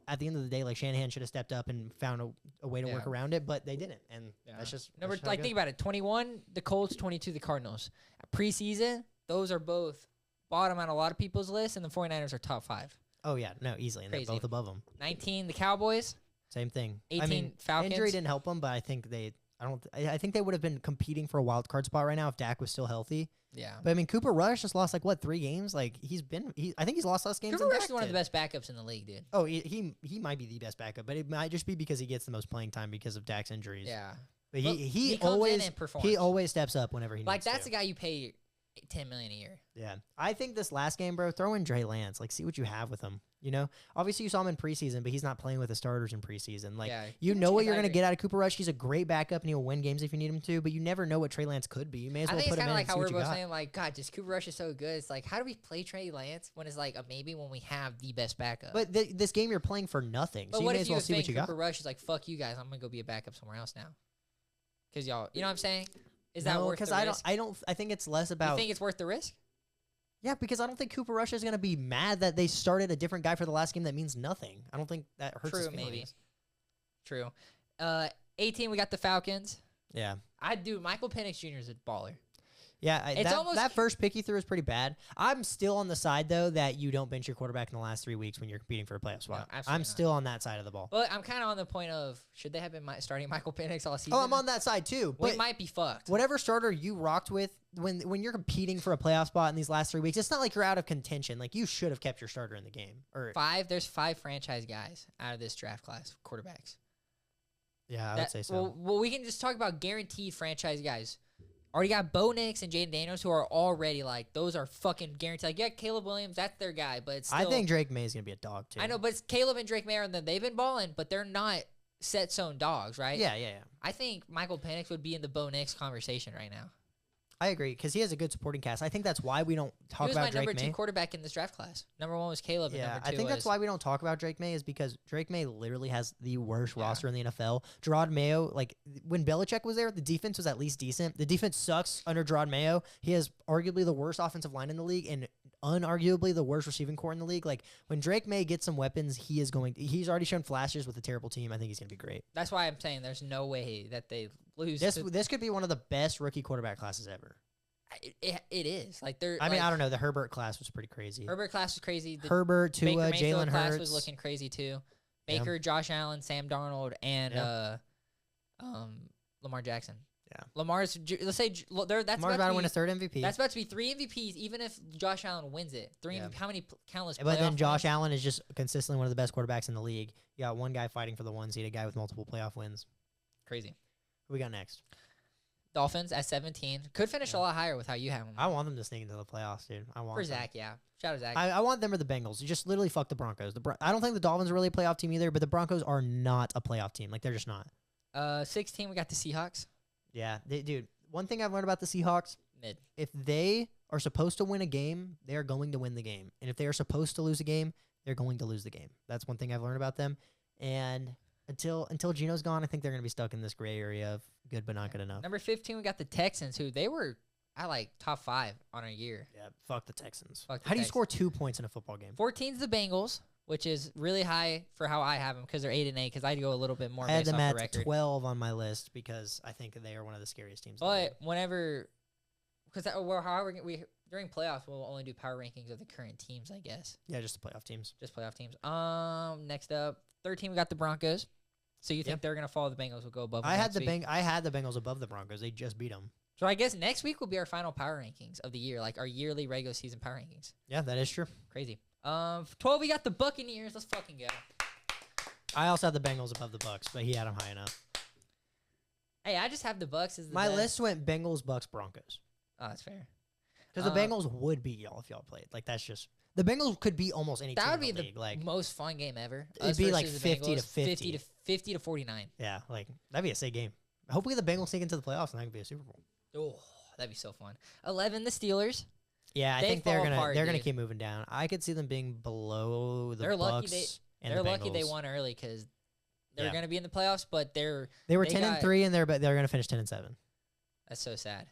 at the end of the day, like Shanahan should have stepped up and found a way to work around it, but they didn't. And that's just number. That's just how it Like think goes. about it. 21 the Colts, 22 the Cardinals. Preseason, those are both bottom on a lot of people's lists, and the 49ers are top 5. Oh yeah, no, easily, and Crazy. they're both above them. 19 the Cowboys. Same thing. 18 I mean, Falcons. injury didn't help them, but I think I think they would have been competing for a wild card spot right now if Dak was still healthy. Yeah. But I mean, Cooper Rush just lost like what 3 games? Like I think he's lost less games. Cooper than Rush Dak is one of the did. best backups in the league, dude. Oh, he might be the best backup, but it might just be because he gets the most playing time because of Dak's injuries. Yeah. But Well, he comes in always and performs. he always steps up whenever he Like needs that's to. the guy you pay $10 million a year. Yeah, I think this last game, bro, throw in Trey Lance. Like, see what you have with him. You know, obviously you saw him in preseason, but he's not playing with the starters in preseason. Like, Yeah, you give him know a what chance, you're I gonna agree. get out of Cooper Rush. He's a great backup, and he'll win games if you need him to. But you never know what Trey Lance could be. You may as I well think put it's him kind in of like and how see we're what you both got. saying, like, God, just Cooper Rush is so good. It's like, how do we play Trey Lance when it's like a maybe when we have the best backup? But this game you're playing for nothing, But so you what may if as you well see think what you Cooper got. Rush is like, fuck you guys, I'm gonna go be a backup somewhere else now? Because y'all, you know what I'm saying? Is that No, worth the risk? I think it's less You about. think it's worth the risk? Yeah, because I don't think Cooper Rush is gonna be mad that they started a different guy for the last game. That means nothing. I don't think that hurts his True, feelings. maybe. True. 18, we got the Falcons. Yeah. I do. Michael Penix Jr. is a baller. Yeah, It's almost- that first pick he threw was pretty bad. I'm still on the side, though, that you don't bench your quarterback in the last 3 weeks when you're competing for a playoff spot. absolutely I'm not. still on that side of the ball. But I'm kind of on the point of, should they have been starting Michael Penix all season? Oh, I'm on that side, too. We But might be fucked. whatever starter you rocked with, when you're competing for a playoff spot in these last 3 weeks, it's not like you're out of contention. Like, you should have kept your starter in the game. Or There's 5 franchise guys out of this draft class, quarterbacks. Yeah, I would say so. Well, we can just talk about guaranteed franchise guys. Already got Bo Nix and Jaden Daniels, who are already like, those are fucking guaranteed. Like, yeah, Caleb Williams, that's their guy, but it's still, I think Drake May is going to be a dog, too. I know, but it's Caleb and Drake Mayer, and they've been balling, but they're not set sewn dogs, right? Yeah. I think Michael Penix would be in the Bo Nix conversation right now. I agree, because he has a good supporting cast. I think that's why we don't He talk was my about Drake number 2 May. quarterback in this draft class. Number 1 was Caleb, and Yeah, number 2 I think that's was why we don't talk about Drake May is because Drake May literally has the worst Yeah. roster in the NFL. Gerard Mayo, like when Belichick was there, the defense was at least decent. The defense sucks under Gerard Mayo. He has arguably the worst offensive line in the league and unarguably the worst receiving core in the league. Like when Drake May gets some weapons, he's already shown flashes with a terrible team. I think he's going to be great. That's why I'm saying there's no way that they lose. This could be one of the best rookie quarterback classes ever. It is. Like, they're. I mean, like, I don't know. The Herbert class was pretty crazy. Herbert class was crazy. The Herbert, Baker Tua, Mayfield Jalen class Hurts. was looking crazy too. Yeah. Baker, Josh Allen, Sam Darnold, and Lamar Jackson. Yeah. Lamar's. Let's say that's Lamar's about about to to win be. a third MVP. That's about to be 3 MVPs, even if Josh Allen wins it. 3 Yeah. MVP. How many countless? But then playoff Josh wins? Allen is just consistently one of the best quarterbacks in the league. You got one guy fighting for the 1 seed, a guy with multiple playoff wins. Crazy. Who we got next? Dolphins at 17 could finish a lot higher with how you have them. I want them to sneak into the playoffs, dude. I want For them. Zach, yeah. Shout out Zach. I want them or the Bengals. You just literally fuck the Broncos. I don't think the Dolphins are really a playoff team either, but the Broncos are not a playoff team. Like, they're just not. 16, we got the Seahawks. Yeah, dude. One thing I've learned about the Seahawks, Mid. if they are supposed to win a game, they are going to win the game. And if they are supposed to lose a game, they're going to lose the game. That's one thing I've learned about them. And until Gino's gone, I think they're going to be stuck in this gray area of good but not good enough. Number 15, we got the Texans, who they were at like top 5 on our year. Yeah, fuck the Texans. Fuck the How do you Texans. score 2 points in a football game? 14's the Bengals, which is really high for how I have them because they're 8-8. Because I go a little bit more I had based them off at the record. 12 on my list because I think they are one of the scariest teams. in the league. But whenever, because however we during playoffs we'll only do power rankings of the current teams, I guess, Yeah, just the playoff teams. just playoff teams. Next up, 13 we got the Broncos. So you think Yep. they're gonna fall? The Bengals will go above. them I had next the week? I had the Bengals above the Broncos. They just beat them. So I guess next week will be our final power rankings of the year, like our yearly regular season power rankings. Yeah, that is true. Crazy. 12 we got the Buccaneers. Let's fucking go. I also had the Bengals above the Bucks, but he had them high enough. Hey, I just have the Bucks as the My best. list went Bengals, Bucks, Broncos. Oh, that's fair. Because the Bengals would beat y'all if y'all played. Like, that's just the Bengals could beat almost any team that would in be league. Like, most fun game ever. it'd Us be like versus the 50 to Bengals, 50. 50 to 49. yeah, like that'd be a sick game. Hopefully the Bengals sneak into the playoffs and that could be a Super Bowl. Oh, that'd be so fun. 11, the Steelers. Yeah, I They think they're fall gonna apart, they're gonna dude. keep moving down. I could see them being below the They're lucky Bucks and They're the lucky they Bengals. won early because they're Yeah. going to be in the playoffs, but They were they 10-3 and they're gonna finish 10-7. that's so sad.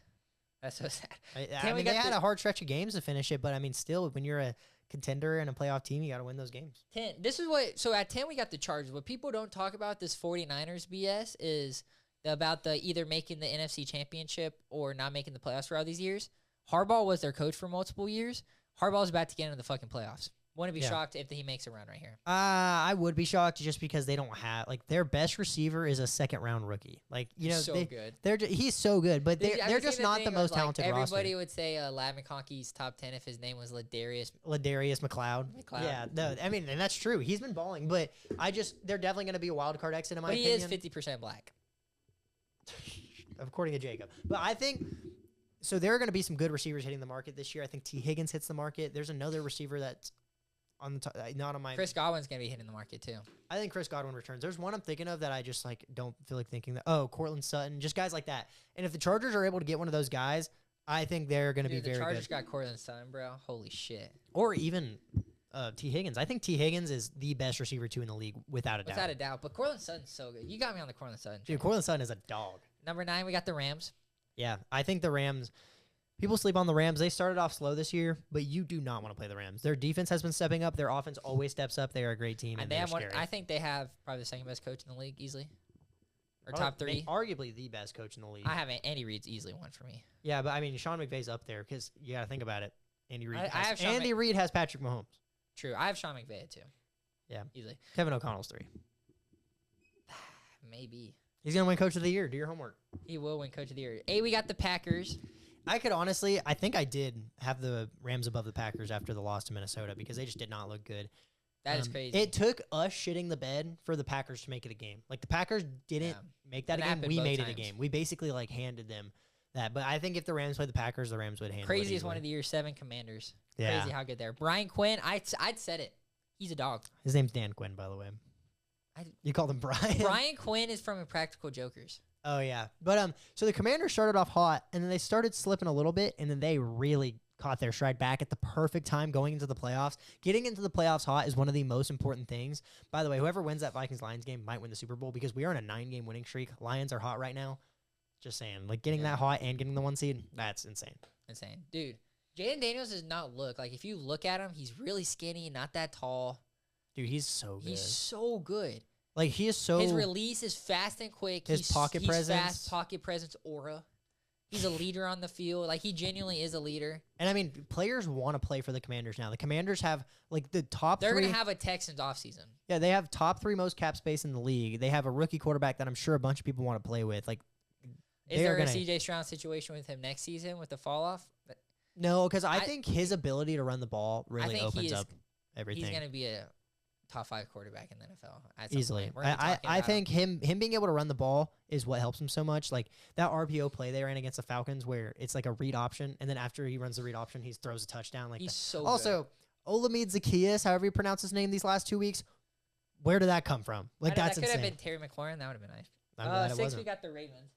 That's so sad. I we mean, got they had the- a hard stretch of games to finish it, but I mean, still, when you're a contender and a playoff team, you got to win those games. 10. This is what. So at 10, we got the Chargers. What people don't talk about this 49ers BS is about the either making the NFC Championship or not making the playoffs for all these years. Harbaugh was their coach for multiple years. Harbaugh's about to get into the fucking playoffs. Wouldn't be Yeah. shocked if he makes a run right here. I would be shocked just because they don't have like their best receiver is a second round rookie. Like So good. He's so good, but Have you they're seen just the not thing the of, most like, talented everybody roster. would say Lad McConkey's top 10 if his name was Ladarius. Ladarius McLeod. McLeod. Yeah, no, I mean, and that's true. He's been balling, but they're definitely going to be a wild card exit in my But he opinion. is 50% black. According to Jacob. But I think so. There are going to be some good receivers hitting the market this year. I think T. Higgins hits the market. There's another receiver that's on the top, not on my. Chris Godwin's going to be hitting the market too. I think Chris Godwin returns. There's one I'm thinking of that I just like don't feel like thinking that. Oh, Cortland Sutton, just guys like that. And if the Chargers are able to get one of those guys, I think they're going to be Dude, the very Chargers good. got Cortland Sutton, bro. Holy shit. Or even T. Higgins. I think T. Higgins is the best receiver two in the league without a doubt. Without a doubt. But Cortland Sutton's so good. You got me on the Cortland Sutton. Dude, train. Cortland Sutton is a dog. Number 9, we got the Rams. Yeah, I think the Rams. People sleep on the Rams. They started off slow this year, but you do not want to play the Rams. Their defense has been stepping up. Their offense always steps up. They are a great team, and they they're have one. scary. I think they have probably the second best coach in the league easily. Or Probably- top 3. arguably the best coach in the league. I haven't. Andy Reid's easily one for me. Yeah, but I mean, Sean McVay's up there because you got to think about it. Andy Reid. I have Sean Andy Reid has Patrick Mahomes. True. I have Sean McVay too. Yeah. Easily. Kevin O'Connell's 3. Maybe. He's gonna win Coach of the Year. Do your homework. He will win Coach of the Year. 8, we got the Packers. I could honestly, I think I did have the Rams above the Packers after the loss to Minnesota because they just did not look good. That is crazy. It took us shitting the bed for the Packers to make it a game. Like the Packers didn't make that It a game. happened We both made it a times. game. We basically like handed them that. But I think if the Rams played the Packers, the Rams would handle it. Craziest easily. one of the year. 7 Commanders. Yeah. Crazy how good they're. Brian Quinn. I'd said it. He's a dog. His name's Dan Quinn, by the way. You called him Brian. Brian Quinn is from Impractical Jokers. Oh yeah, but so the Commanders started off hot, and then they started slipping a little bit, and then they really caught their stride back at the perfect time going into the playoffs. Getting into the playoffs hot is one of the most important things. By the way, whoever wins that Vikings-Lions game might win the Super Bowl because we are on a 9-game winning streak. Lions are hot right now. Just saying, like getting that hot and getting the 1 seed, that's insane. Insane. Dude, Jaden Daniels does not look like, if you look at him, he's really skinny, not that tall. Dude, he's so good. He's so good. Like he is so. His release is fast and quick. His pocket presence. Fast, pocket presence, aura. He's a leader on the field. Like he genuinely is a leader. And I mean, players want to play for the Commanders now. The Commanders have like the top They're 3. gonna have a Texans offseason. Yeah, they have top 3 most cap space in the league. They have a rookie quarterback that I'm sure a bunch of people want to play with. Like, Is there a CJ Stroud situation with him next season with the fall off? no, because I think his ability to run the ball really think opens up everything. He's gonna be a top 5 quarterback in the NFL at some Easily. point. We're gonna be talking I about think him being able to run the ball is what helps him so much. Like that RPO play they ran against the Falcons where it's like a read option, and then after he runs the read option, he throws a touchdown. Like he's so also, Olamide Zacchaeus, however you pronounce his name these last 2 weeks, where did that come from? Like good. that's That could have insane. been Terry McLaurin. That would have been nice. I'm glad it 6, wasn't. we got the Ravens.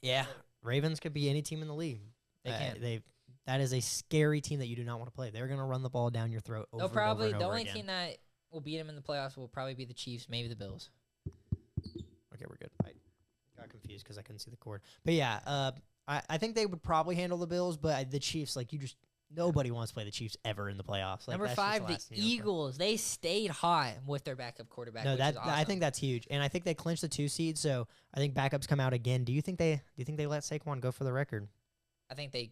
Yeah, Ravens could be any team in the league. They can. That is a scary team that you do not want to play. They're going to run the ball down your throat over They'll and probably over and the over only again. team that will beat them in the playoffs will probably be the Chiefs, maybe the Bills. Okay, we're good. I got confused because I couldn't see the cord. But yeah, I think they would probably handle the Bills, but the Chiefs, like nobody wants to play the Chiefs ever in the playoffs. Like, Number that's just 5, the last thing you want. Eagles. They stayed hot with their backup quarterback. No, which that is awesome. I think that's huge, and I think they clinched the 2 seed. So I think backups come out again. Do you think they let Saquon go for the record? I think they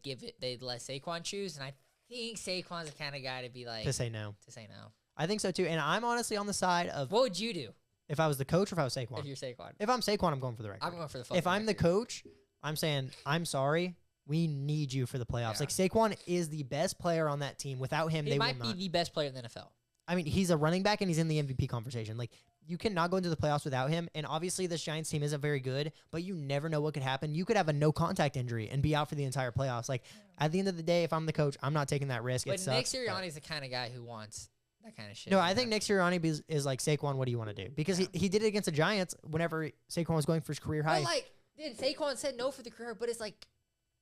let Saquon choose, and I think Saquon's the kind of guy to be like To say no. no. I think so too, and I'm honestly on the side of What would you do if I was the coach or if I was Saquon. if you're Saquon? If I'm Saquon, I'm going for the record. I'm going for the. If fucking I'm the record. coach, I'm saying I'm sorry. We need you for the playoffs. Yeah. Like Saquon is the best player on that team. Without him, he they might will be not. the best player in the NFL. I mean, he's a running back and he's in the MVP conversation. Like you cannot go into the playoffs without him. And obviously, this Giants team isn't very good, but you never know what could happen. You could have a no contact injury and be out for the entire playoffs. Like at the end of the day, if I'm the coach, I'm not taking that risk. But Nick Sirianni's the kind of guy who wants that kind of shit. No, I think Nick Sirianni is like, Saquon, what do you want to do? Because he did it against the Giants whenever Saquon was going for his career high. But like, dude, Saquon said no for the career, but it's like.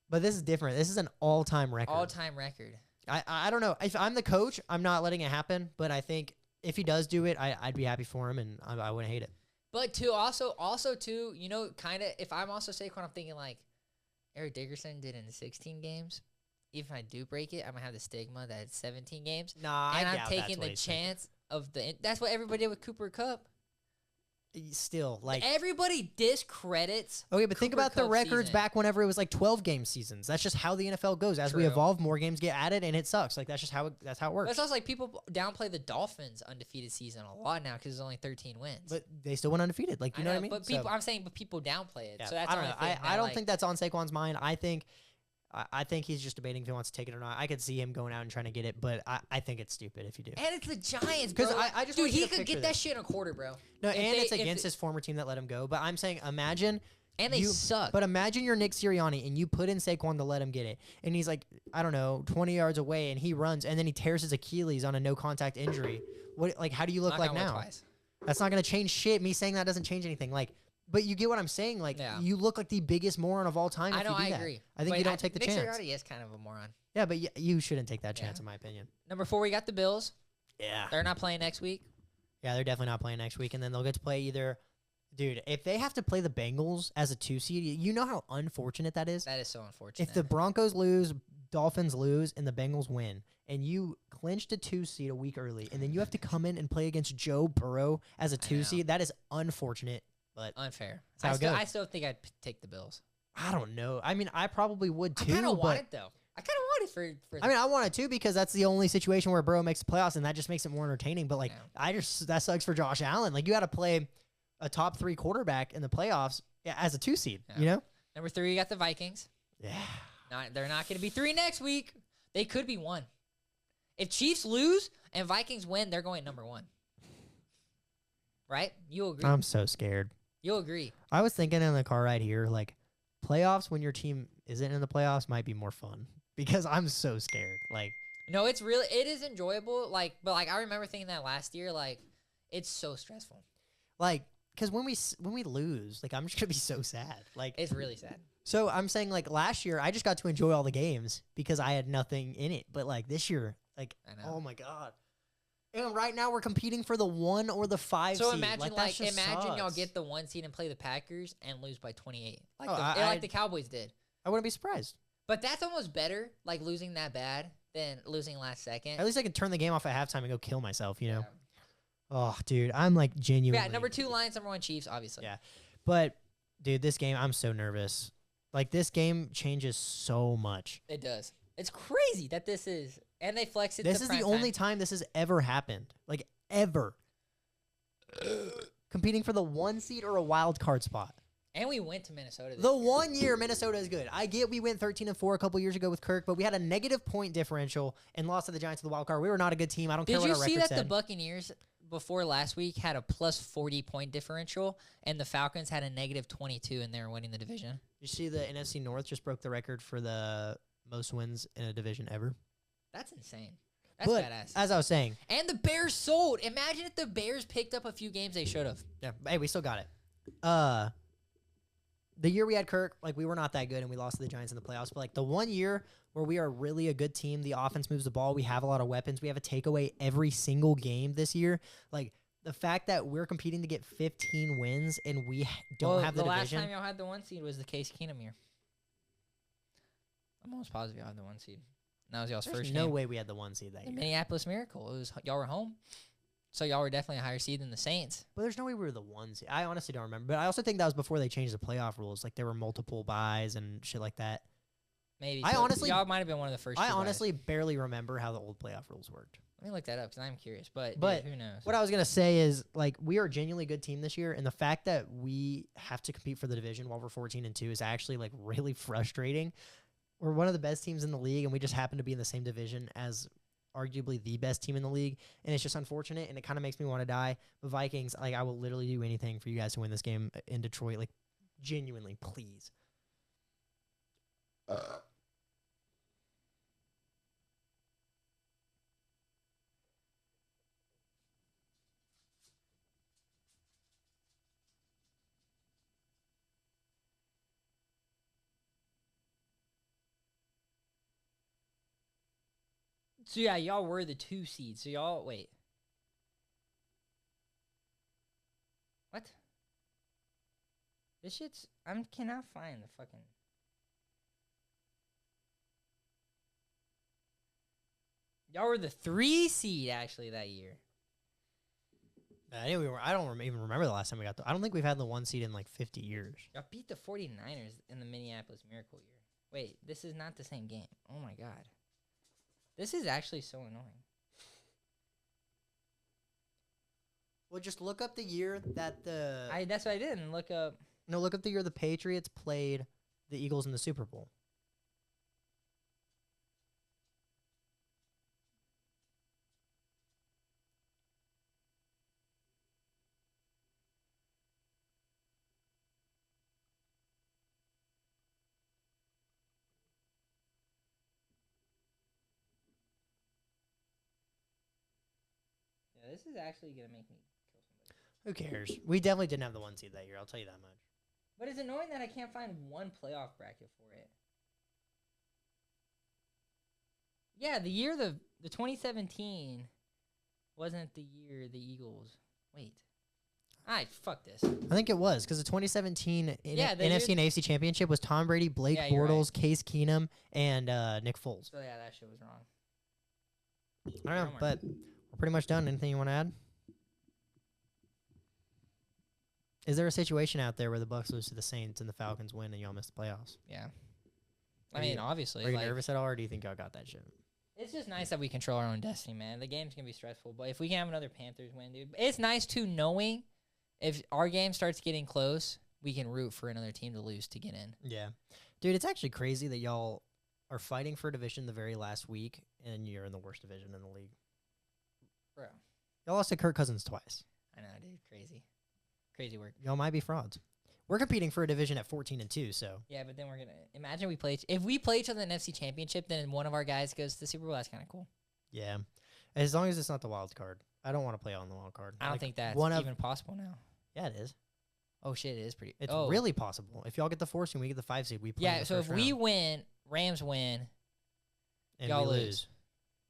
But this is different. This is an all-time record. All-time record. I don't know. If I'm the coach, I'm not letting it happen. But I think if he does do it, I'd be happy for him, and I wouldn't hate it. But too, also too, you know, kind of, if I'm also Saquon, I'm thinking like Eric Dickerson did in 16 games. Even if I do break it, I'm gonna have the stigma that it's 17 games. Nah, and I'm taking the chance of the. That's what everybody did with Cooper Kupp. Still, like everybody discredits. Okay, but think about the records season. back whenever it was like 12-game seasons. That's just how the NFL goes. As we evolve, more games get added, and it sucks. Like that's just how it works. But it's also like people downplay the Dolphins' undefeated season a lot now because there's only 13 wins. But they still went undefeated. Like you know what I mean? But people, I'm saying, but people downplay it. Yeah, So that's I don't know. I don't think that's on Saquon's mind. I think he's just debating if he wants to take it or not. I could see him going out and trying to get it, but I think it's stupid if you do. And it's the Giants, bro. I just dude, he could get that shit in a quarter, bro. No, it's against his former team that let him go. But I'm saying, imagine. And they suck. But imagine you're Nick Sirianni and you put in Saquon to let him get it. And he's like, I don't know, 20 yards away, and he runs, and then he tears his Achilles on a no-contact injury. How do you look like now? That's not going to change shit. Me saying that doesn't change anything. Like, but you get what I'm saying? Like, you look like the biggest moron of all time. I know, I agree. I think you don't take the chance. Nick Sirianni is kind of a moron. Yeah, but you shouldn't take that chance, in my opinion. Number 4, we got the Bills. Yeah. They're not playing next week. Yeah, they're definitely not playing next week, and then they'll get to play either. Dude, if they have to play the Bengals as a 2 seed, you know how unfortunate that is? That is so unfortunate. If the Broncos lose, Dolphins lose, and the Bengals win, and you clinched a 2 seed a week early, and then you have to come in and play against Joe Burrow as a 2 seed, that is unfortunate. But unfair. I still think I'd take the Bills. I don't know. I mean, I probably would too. I kind of want it though. I kind of want it for. I mean, I want it too because that's the only situation where Burrow makes the playoffs, and that just makes it more entertaining. But like, that sucks for Josh Allen. Like, you got to play a top 3 quarterback in the playoffs as a 2 seed. You know. Number 3, you got the Vikings. Yeah. They're not going to be 3 next week. They could be 1. If Chiefs lose and Vikings win, they're going number 1. Right? You'll agree. I'm so scared. You'll agree. I was thinking in the car ride here, like, playoffs when your team isn't in the playoffs might be more fun because I'm so scared. Like, no, it is enjoyable. Like, but like I remember thinking that last year, like, it's so stressful. Like, because when we lose, like, I'm just gonna be so sad. Like, it's really sad. So I'm saying, like, last year I just got to enjoy all the games because I had nothing in it. But like this year, like, oh my god. And right now we're competing for the 1 or the 5 seed. So imagine, imagine y'all get the 1 seed and play the Packers and lose by 28, like like the Cowboys did. I wouldn't be surprised. But that's almost better, like losing that bad than losing last second. At least I can turn the game off at halftime and go kill myself. You know. Yeah. Oh, dude, I'm like genuinely. Yeah, number 2 Lions, number 1 Chiefs, obviously. Yeah, but dude, this game I'm so nervous. Like, this game changes so much. It does. It's crazy that this is. And they flex it. This is the only time this has ever happened. Like, ever. Competing for the 1 seed or a wild card spot. And we went to Minnesota. The 1 year Minnesota is good. I get we went 13-4 a couple years ago with Kirk, but we had a negative point differential and lost to the Giants to the wild card. We were not a good team. I don't care what our record said. Did you see that the Buccaneers before last week had a plus 40 point differential and the Falcons had a negative 22 and they were winning the division? You see the NFC North just broke the record for the most wins in a division ever. That's insane. That's badass. As I was saying. And the Bears sold. Imagine if the Bears picked up a few games they should have. Yeah. Hey, we still got it. The year we had Kirk, like, we were not that good and we lost to the Giants in the playoffs. But like the 1 year where we are really a good team, the offense moves the ball, we have a lot of weapons, we have a takeaway every single game this year. Like, the fact that we're competing to get 15 wins and we don't have the division. The last time y'all had the 1 seed was the Case Keenum year. I'm almost positive y'all had the 1 seed. That was y'all's first game. No way we had the 1 seed that year. Minneapolis Miracle. It was y'all were home. So y'all were definitely a higher seed than the Saints. But there's no way we were the 1 seed. I honestly don't remember. But I also think that was before they changed the playoff rules. Like, there were multiple buys and shit like that. Maybe. Y'all might have been one of the first. I honestly barely remember how the old playoff rules worked. Let me look that up because I'm curious. But who knows? What I was going to say is, like, we are a genuinely good team this year. And the fact that we have to compete for the division while we're 14-2 is actually, like, really frustrating. We're one of the best teams in the league, and we just happen to be in the same division as arguably the best team in the league, and it's just unfortunate, and it kind of makes me want to die. But Vikings, like, I will literally do anything for you guys to win this game in Detroit. Like, genuinely, please. So yeah, y'all were the 2 seed. So y'all wait. What? This shit's I cannot find the fucking. Y'all were the 3 seed actually that year. I don't even remember the last time we got I don't think we've had the 1 seed in like 50 years. Y'all beat the 49ers in the Minneapolis Miracle year. Wait, this is not the same game. Oh my god. This is actually so annoying. Well, just look up the year that That's what I did and look up. No, look up the year the Patriots played the Eagles in the Super Bowl. Yeah, this is actually gonna make me kill somebody. Who cares? We definitely didn't have the 1 seed that year. I'll tell you that much. But it's annoying that I can't find one playoff bracket for it. Yeah, the year the 2017 wasn't the year the Eagles. Wait. Fuck this. I think it was because the 2017 Yeah, the NFC year- and AFC Championship was Tom Brady, Blake Yeah, you're Bortles, Case Keenum, and Nick Foles. So yeah, that shit was wrong. I don't know, but we're pretty much done. Anything you want to add? Is there a situation out there where the Bucs lose to the Saints and the Falcons win and y'all miss the playoffs? Yeah. Are I mean, you- obviously. Are you like, nervous at all, or do you think y'all got that shit? It's just nice that we control our own destiny, man. The game's going to be stressful, but if we can have another Panthers win, dude. It's nice, too, knowing if our game starts getting close, we can root for another team to lose to get in. Yeah. Dude, it's actually crazy that y'all are fighting for a division the very last week, and you're in the worst division in the league. Bro. Y'all lost to Kirk Cousins twice. I know, dude. Crazy. Crazy work. Y'all might be frauds. We're competing for a division at 14-2, so. Yeah, but then we're going to imagine if we play each other in the NFC Championship, then one of our guys goes to the Super Bowl. That's kind of cool. Yeah. As long as it's not the wild card. I don't want to play on the wild card. I don't Like, think that's one even possible now. Yeah, it is. Oh, shit, it is pretty. It's really possible. If y'all get the 4 seed, we get the 5 seed. We play in Yeah, the so if first we round, win, Rams win, and y'all we lose.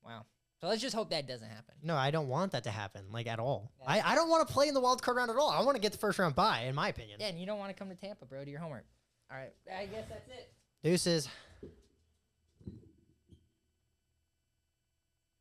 Wow. So let's just hope that doesn't happen. No, I don't want that to happen, like, at all. Yeah. I don't want to play in the wild card round at all. I want to get the first round bye, in my opinion. Yeah, and you don't want to come to Tampa, bro. Do your homework. All right. I guess that's it. Deuces.